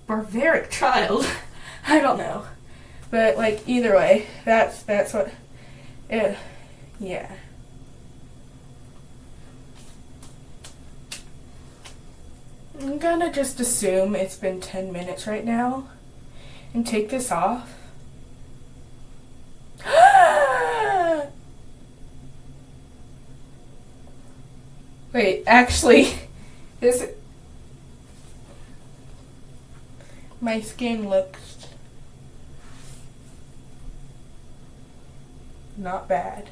barbaric child. I don't know. But like, either way, that's what yeah. I'm gonna just assume it's been 10 minutes right now and take this off. Wait, actually, my skin looks not bad.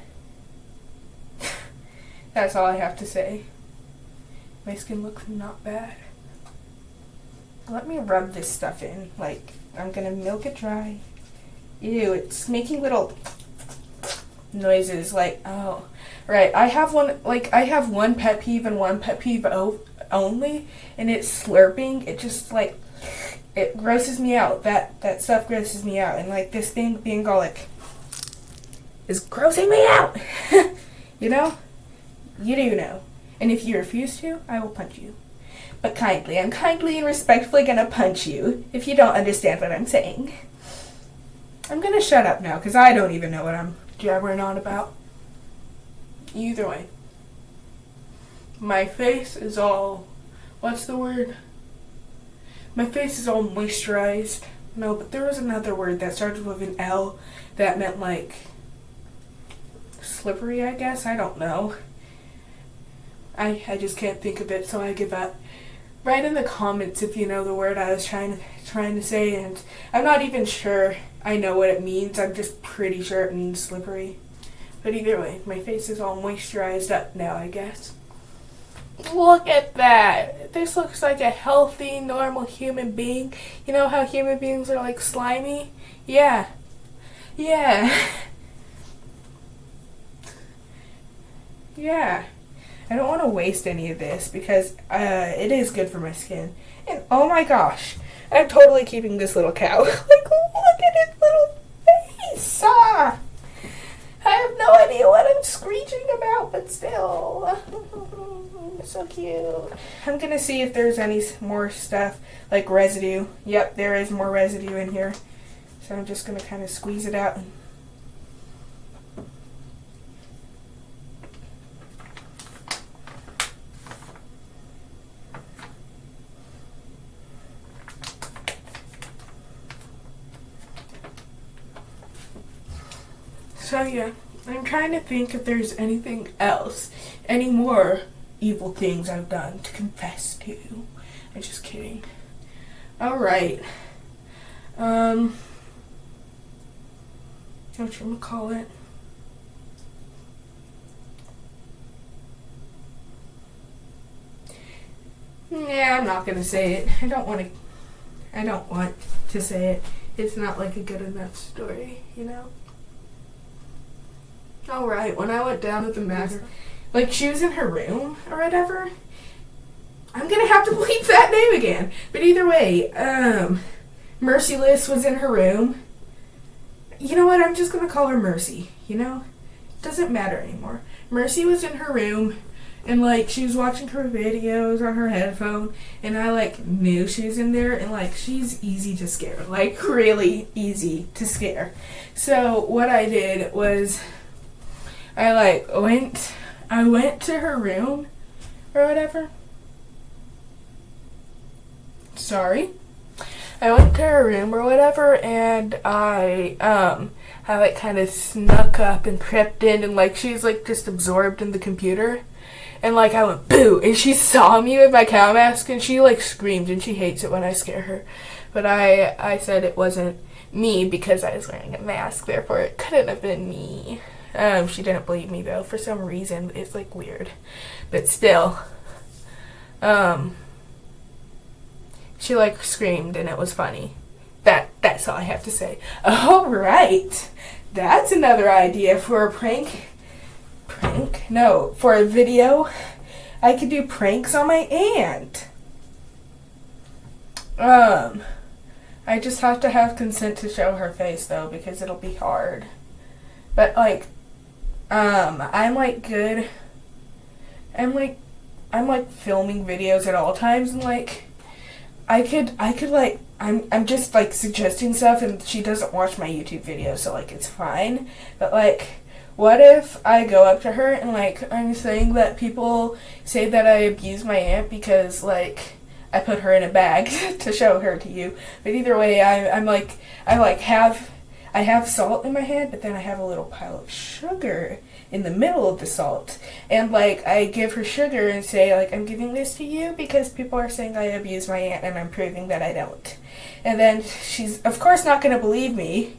That's all I have to say. My skin looks not bad. Let me rub this stuff in. Like, I'm gonna milk it dry. Ew, it's making little noises. Like, oh. Right, I have one pet peeve and one pet peeve only, and it's slurping. It just, like, it grosses me out. That stuff grosses me out. And, like, this thing being all, like, is grossing me out. You know? You do know. And if you refuse to, I will punch you. But kindly. I'm kindly and respectfully gonna punch you if you don't understand what I'm saying. I'm gonna shut up now because I don't even know what I'm jabbering on about. Either way. My face is all what's the word? My face is all moisturized. No, but there was another word that started with an L that meant like slippery, I guess. I don't know. I just can't think of it, so I give up. Write in the comments if you know the word I was trying to say, and I'm not even sure I know what it means. I'm just pretty sure it means slippery. But either way, my face is all moisturized up now, I guess. Look at that. This looks like a healthy, normal human being. You know how human beings are like slimy? Yeah. Yeah. Yeah. I don't want to waste any of this because it is good for my skin. And oh my gosh, I'm totally keeping this little cow. Like, look at its little face. Ah! I have no idea what I'm screeching about, but still. So cute. I'm gonna see if there's any more stuff, like residue. Yep, there is more residue in here. So I'm just gonna kind of squeeze it out. So yeah, I'm trying to think if there's anything else, any more evil things I've done to confess to. I'm just kidding. Alright. Whatchamacallit? Yeah, I'm not gonna say it. I don't want to say it. It's not like a good enough story, you know? Alright, when I went down with the mask, like she was in her room or whatever. I'm gonna have to bleep that name again. But either way, Merciless was in her room. You know what? I'm just gonna call her Mercy, you know? Doesn't matter anymore. Mercy was in her room and like she was watching her videos on her headphone and I like knew she was in there and like she's easy to scare. Like really easy to scare. So what I did was I went to her room or whatever. Sorry. I went to her room or whatever and I like kind of snuck up and crept in and like she's like just absorbed in the computer. And like I went boo and she saw me with my cow mask and she like screamed and she hates it when I scare her. But I said it wasn't me because I was wearing a mask, therefore it couldn't have been me. She didn't believe me though, for some reason. It's like weird. But still. She like screamed and it was funny. That's all I have to say. Alright. That's another idea for a prank. No, for a video. I could do pranks on my aunt. I just have to have consent to show her face though, because it'll be hard. But like, I'm like good. I'm like filming videos at all times and like, I could like, I'm just like suggesting stuff and she doesn't watch my YouTube videos, so like it's fine. But like, what if I go up to her and like, I'm saying that people say that I abuse my aunt because like, I put her in a bag to show her to you. But either way, I have salt in my hand, but then I have a little pile of sugar in the middle of the salt. And like, I give her sugar and say like, I'm giving this to you because people are saying I abuse my aunt and I'm proving that I don't. And then she's of course not going to believe me.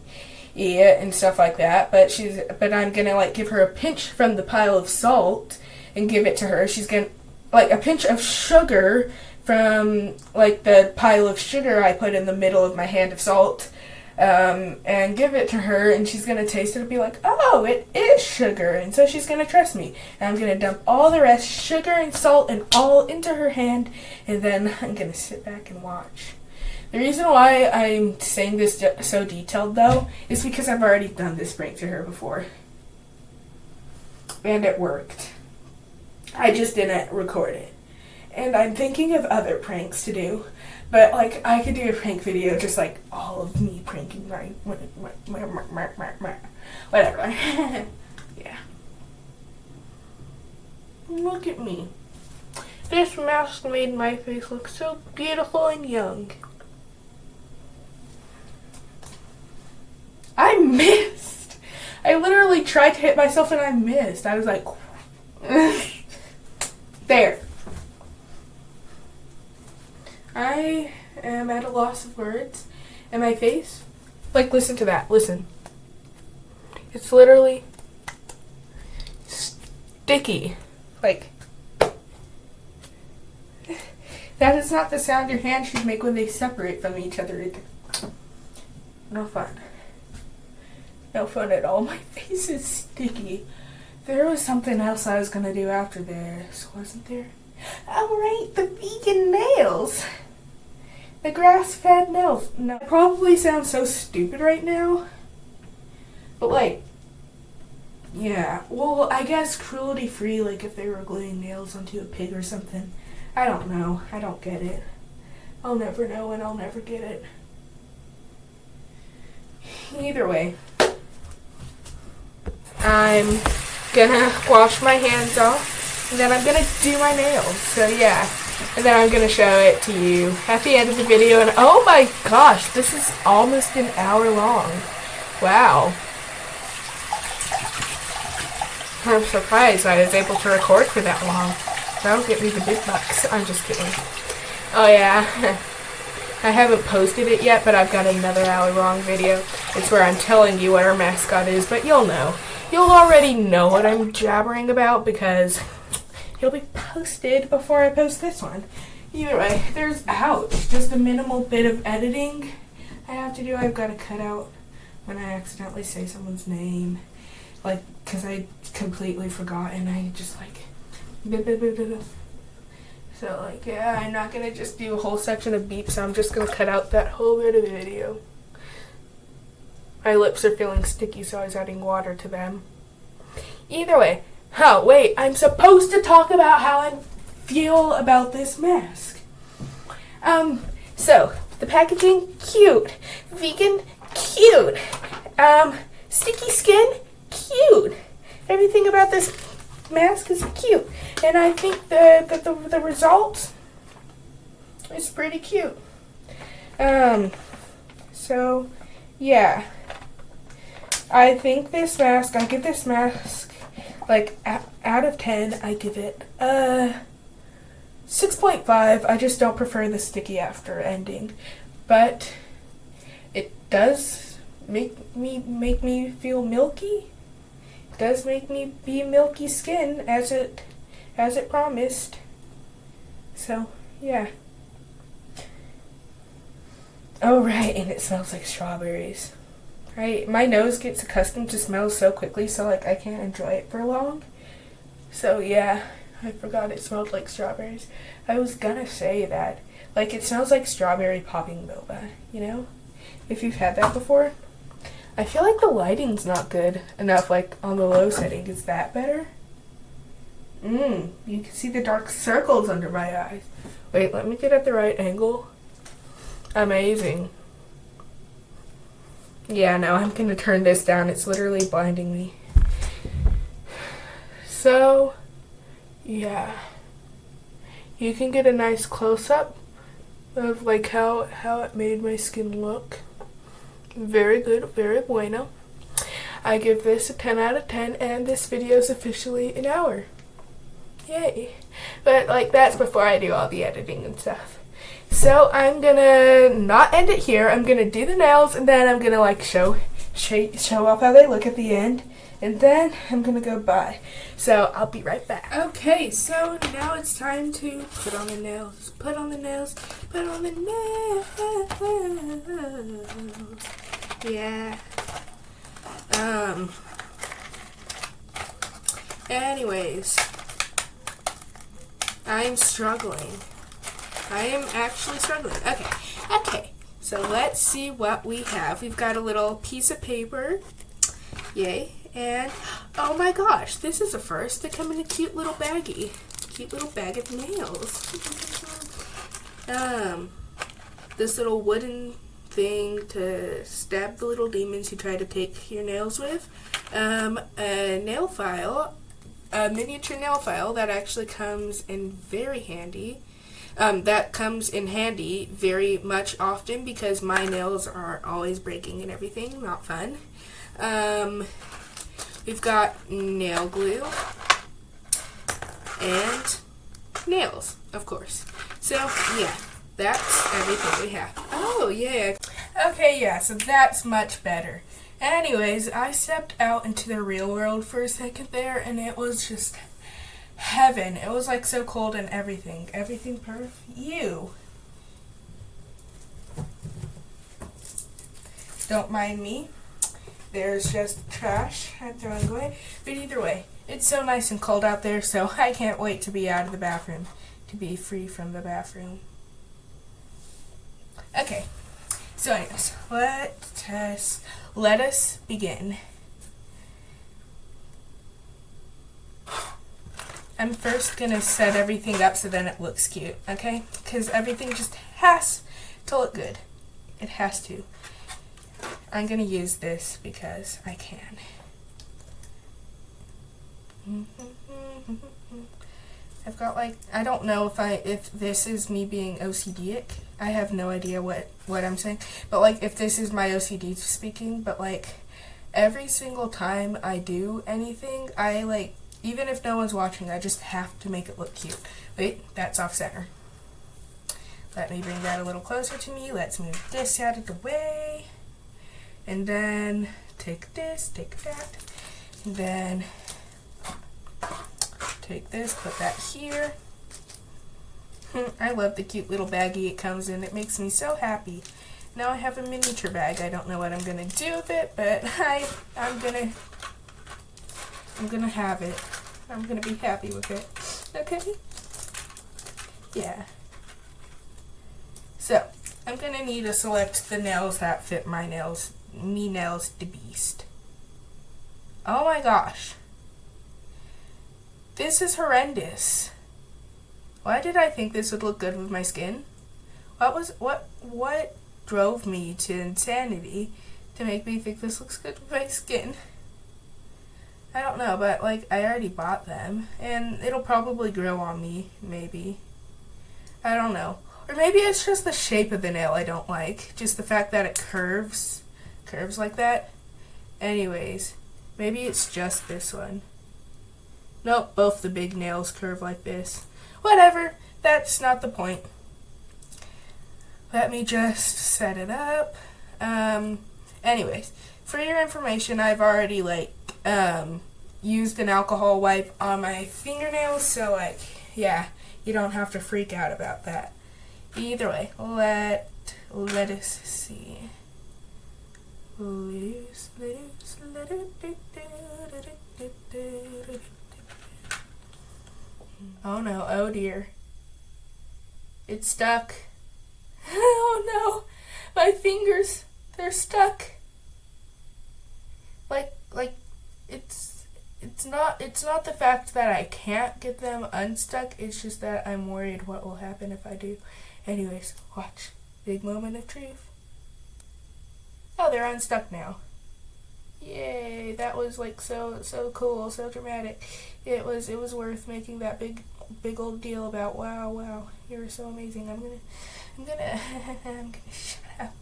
Yeah, and stuff like that. But I'm going to like give her a pinch from the pile of salt and give it to her. She's going to like a pinch of sugar from like the pile of sugar I put in the middle of my hand of salt. And give it to her and she's going to taste it and be like, oh, it is sugar. And so she's going to trust me. And I'm going to dump all the rest, sugar and salt and all into her hand. And then I'm going to sit back and watch. The reason why I'm saying this so detailed though is because I've already done this prank to her before. And it worked. I just didn't record it. And I'm thinking of other pranks to do. But, like, I could do a prank video just, like, all of me pranking my whatever. Yeah. Look at me. This mask made my face look so beautiful and young. I missed. I literally tried to hit myself and I missed. I was like, there. I am at a loss of words. And my face, like, listen to that. Listen. It's literally sticky. Like, that is not the sound your hands should make when they separate from each other. No fun. No fun at all. My face is sticky. There was something else I was going to do after this, wasn't there? Oh, right, the vegan nails. The grass-fed nails. No, I probably sound so stupid right now. But, like, yeah. Well, I guess cruelty-free, like if they were gluing nails onto a pig or something. I don't know. I don't get it. I'll never know and I'll never get it. Either way, I'm gonna wash my hands off and then I'm gonna do my nails. So yeah, and then I'm gonna show it to you at the end of the video. And oh my gosh, this is almost an hour long. Wow. I'm surprised I was able to record for that long. That'll get me the big bucks. I'm just kidding. Oh yeah. I haven't posted it yet, but I've got another hour-long video. It's where I'm telling you what our mascot is, but you'll know. You'll already know what I'm jabbering about because it'll be posted before I post this one. Either way, there's, ouch, just a minimal bit of editing I have to do. I've got to cut out when I accidentally say someone's name. Like, because I completely forgot and I just like... So, like, yeah, I'm not going to just do a whole section of beeps. I'm just going to cut out that whole bit of the video. My lips are feeling sticky, so I was adding water to them. Either way. Oh, wait, I'm supposed to talk about how I feel about this mask. So, the packaging, cute. Vegan, cute. Sticky skin, cute. Everything about this mask is cute. And I think the result is pretty cute. So, yeah. I think this mask, I give this mask, like, out of 10, I give it 6.5. I just don't prefer the sticky after ending. But it does make me feel milky. It does make me be milky skin as it promised. So, yeah. Oh, right, and it smells like strawberries. Right? My nose gets accustomed to smells so quickly, so, like, I can't enjoy it for long. So, yeah, I forgot it smelled like strawberries. I was gonna say that. Like, it smells like strawberry popping boba, you know? If you've had that before. I feel like the lighting's not good enough, like, on the low setting. Is that better? You can see the dark circles under my eyes. Wait, let me get at the right angle. Amazing. Yeah, no, I'm gonna turn this down. It's literally blinding me. So, yeah. You can get a nice close-up of, like, how it made my skin look. Very good, very bueno. I give this a 10 out of 10, and this video is officially an hour. Yay. But, like, that's before I do all the editing and stuff. So, I'm gonna not end it here. I'm gonna do the nails, and then I'm gonna, like, show off how they look at the end. And then I'm gonna go bye. So, I'll be right back. Okay, so now it's time to put on the nails. Put on the nails. Put on the nails. Yeah. Anyways. I'm struggling. I am actually struggling. Okay. So let's see what we have. We've got a little piece of paper. Yay. And, oh my gosh, this is a first. They come in a cute little baggie. Cute little bag of nails. This little wooden thing to stab the little demons who try to take your nails with. A nail file. a miniature nail file that actually comes in very handy. That comes in handy very much often because my nails are always breaking and everything. Not fun. We've got nail glue and nails, of course. So, yeah, that's everything we have. Oh, yeah. Okay, yeah, so that's much better. Anyways, I stepped out into the real world for a second there, and it was just heaven. It was like so cold and everything. Everything perfect. You. Don't mind me. There's just trash I'm throwing away. But either way, it's so nice and cold out there, so I can't wait to be out of the bathroom. To be free from the bathroom. Okay. So anyways, let us begin. I'm first gonna set everything up so then it looks cute, okay? Because everything just has to look good. It has to. I'm gonna use this because I can. I've got like, I don't know if this is me being OCD-ic. I have no idea what I'm saying. But like, if this is my OCD speaking, but like, every single time I do anything, I like, even if no one's watching, I just have to make it look cute. Wait, that's off center. Let me bring that a little closer to me. Let's move this out of the way. And then take this, take that, and then take this, put that here. I love the cute little baggie it comes in. It makes me so happy. Now I have a miniature bag. I don't know what I'm gonna do with it, but I'm gonna have it. I'm gonna be happy with it. Okay? Yeah. So, I'm gonna need to select the nails that fit my nails. Me nails the beast. Oh my gosh. This is horrendous. Why did I think this would look good with my skin? What drove me to insanity to make me think this looks good with my skin? I don't know, but like, I already bought them, and it'll probably grow on me, maybe. I don't know. Or maybe it's just the shape of the nail I don't like. Just the fact that it curves like that. Anyways, maybe it's just this one. Nope, both the big nails curve like this. Whatever, that's not the point. Let me just set it up. Anyways, for your information, I've already used an alcohol wipe on my fingernails, so like, yeah, you don't have to freak out about that. Either way, let us see. Oh no, oh dear. It's stuck. Oh no, my fingers, they're stuck. Like, it's not the fact that I can't get them unstuck, it's just that I'm worried what will happen if I do. Anyways, watch. Big moment of truth. Oh, they're unstuck now. Yay, that was like so cool, so dramatic. It was worth making that big old deal about wow, you're so amazing. I'm gonna shut up.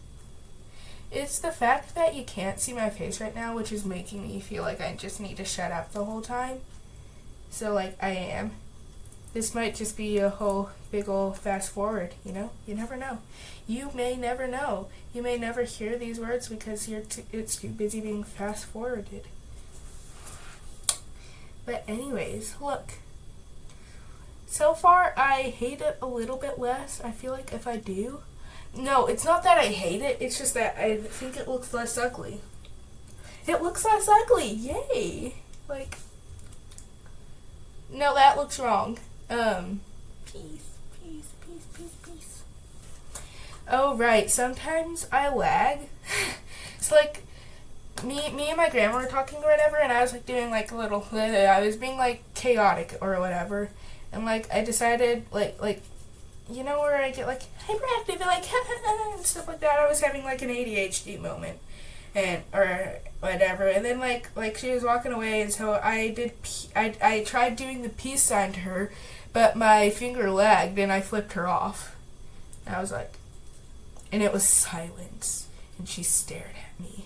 It's the fact that you can't see my face right now, which is making me feel like I just need to shut up the whole time. So like, I am. This might just be a whole big old fast forward, you know? You never know. You may never know. You may never hear these words because it's too busy being fast forwarded. But anyways, look. So far, I hate it a little bit less. I feel like if I do... No, it's not that I hate it. It's just that I think it looks less ugly. It looks less ugly. Yay. Like... No, that looks wrong. Peace. Oh, right. Sometimes I lag. It's like, me and my grandma were talking or whatever, and I was like doing like a little, I was being like chaotic or whatever, and like I decided like, you know where I get like hyperactive and like and stuff like that. I was having like an ADHD moment, and or whatever. And then like she was walking away, and so I tried doing the peace sign to her, but my finger lagged and I flipped her off. And I was like, and it was silence, and she stared at me.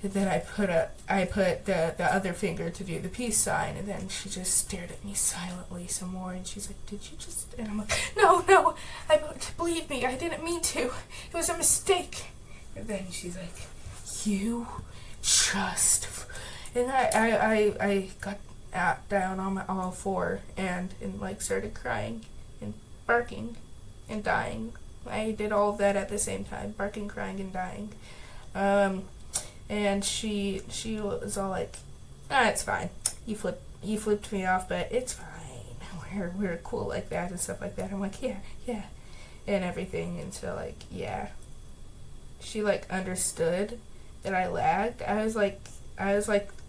And then I put the other finger to do the peace sign, and then she just stared at me silently some more, and she's like, "Did you just?" And I'm like, "No, believe me, I didn't mean to. It was a mistake." And then she's like, "You just," and I got down on my all four and like started crying and barking and dying. I did all of that at the same time, barking, crying, and dying. And she was all like, it's fine. You flipped me off, but it's fine. We're cool like that and stuff like that." I'm like, yeah, and everything. And so like, yeah, she like understood that I lagged. I was like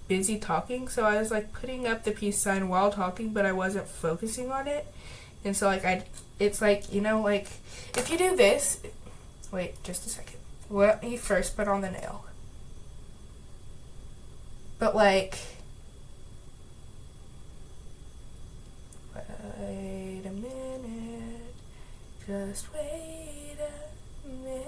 busy talking, so I was like putting up the peace sign while talking, but I wasn't focusing on it. And so like it's like, like if you do this, wait just a second. Let me first put on the nail. But like, wait a minute, just wait a minute.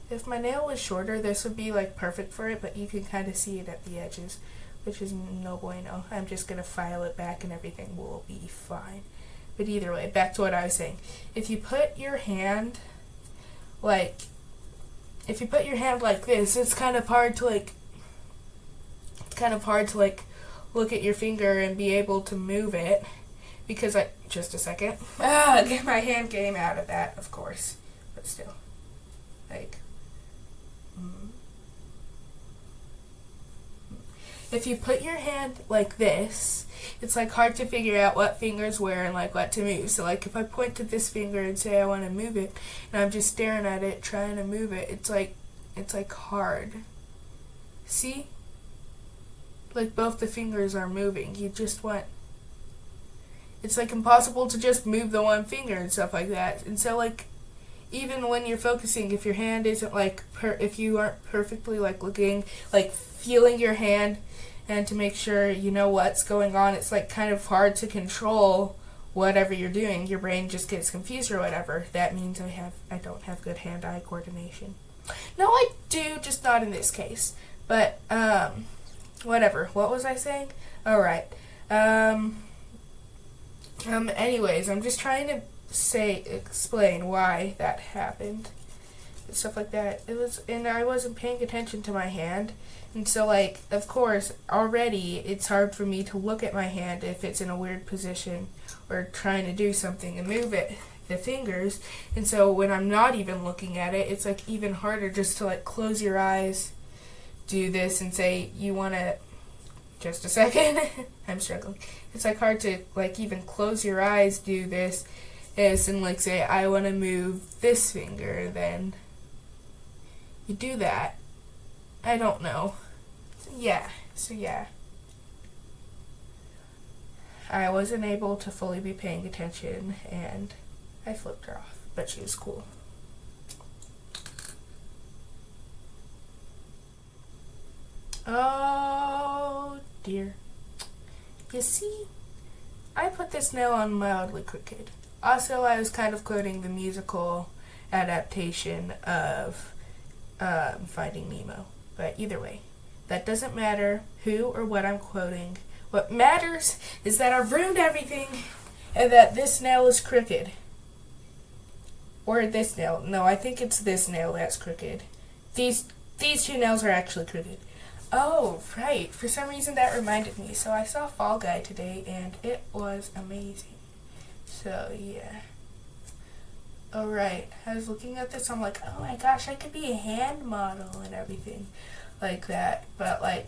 If my nail was shorter, this would be like perfect for it, but you can kind of see it at the edges, which is no bueno. I'm just going to file it back and everything will be fine. But either way, back to what I was saying. If you put your hand like this, it's kind of hard to look at your finger and be able to move it, because just a second. Get my hand game out of that, of course. But still, like, if you put your hand like this, it's like hard to figure out what fingers where and like what to move. So like if I point to this finger and say I want to move it, and I'm just staring at it trying to move it, it's like hard. See? Like both the fingers are moving. It's like impossible to just move the one finger and stuff like that. And so like even when you're focusing, if your hand isn't like if you aren't perfectly like looking, like feeling your hand and to make sure you know what's going on, it's like kind of hard to control whatever you're doing. Your brain just gets confused or whatever. That means I don't have good hand-eye coordination. No, I do, just not in this case. But whatever. What was I saying? All right. Anyways, I'm just trying to explain why that happened and stuff like that. And I wasn't paying attention to my hand. And so, like, of course, already it's hard for me to look at my hand if it's in a weird position or trying to do something and move it, the fingers. And so when I'm not even looking at it, it's, like, even harder just to, like, close your eyes, do this, and say, you want to, just a second, I'm struggling. It's, like, hard to, like, even close your eyes, do this, and, like, say, I want to move this finger, then you do that. I don't know. So yeah. I wasn't able to fully be paying attention, and I flipped her off, but she was cool. Oh dear. You see, I put this nail on mildly crooked. Also, I was kind of quoting the musical adaptation of Finding Nemo. But either way, that doesn't matter who or what I'm quoting. What matters is that I've ruined everything and that this nail is crooked. Or this nail. No, I think it's this nail that's crooked. These two nails are actually crooked. Oh, right. For some reason that reminded me. So I saw Fall Guy today and it was amazing. So, yeah. Alright, I was looking at this, I'm like, oh my gosh, I could be a hand model and everything like that. But, like,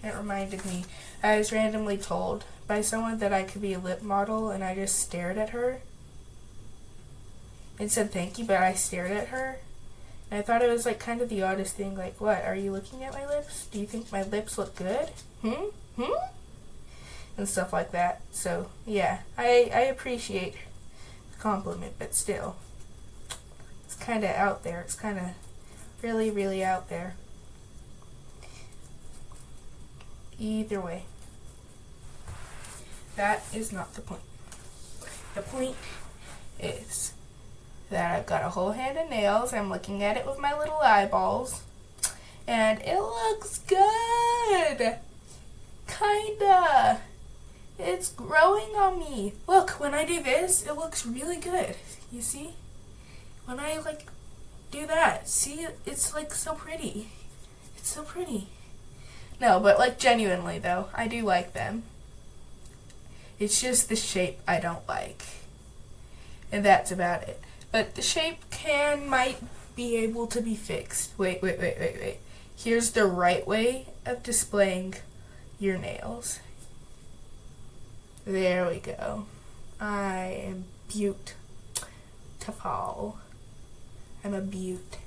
it reminded me, I was randomly told by someone that I could be a lip model, and I just stared at her and said thank you, but I stared at her. And I thought it was, like, kind of the oddest thing, like, what, are you looking at my lips? Do you think my lips look good? And stuff like that. So, yeah, I appreciate the compliment, but still. It's kind of out there. It's kind of really, really out there. Either way, that is not the point. The point is that I've got a whole hand of nails. I'm looking at it with my little eyeballs, and it looks good. Kinda. It's growing on me. Look, when I do this, it looks really good. You see? When I do that, see, it's so pretty. It's so pretty. No, but genuinely though, I do like them. It's just the shape I don't like. And that's about it. But the shape might be able to be fixed. Wait. Here's the right way of displaying your nails. There we go. I am beautiful. I'm a beaut.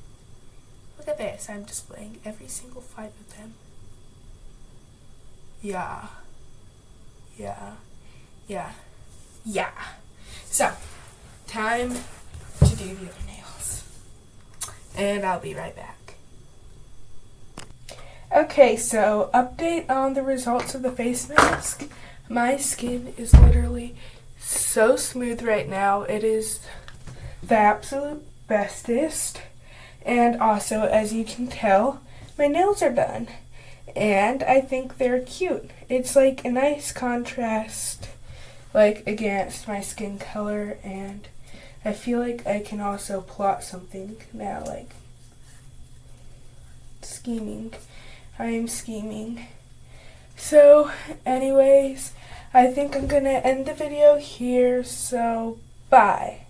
Look at this. I'm displaying every single 5 of them. Yeah. So, time to do the other nails. And I'll be right back. Okay, so update on the results of the face mask. My skin is literally so smooth right now. It is the absolute bestest. And also, as you can tell, my nails are done. And I think they're cute. It's a nice contrast, against my skin color. And I feel like I can also plot something now, scheming. I am scheming. So, anyways, I think I'm gonna end the video here, so bye.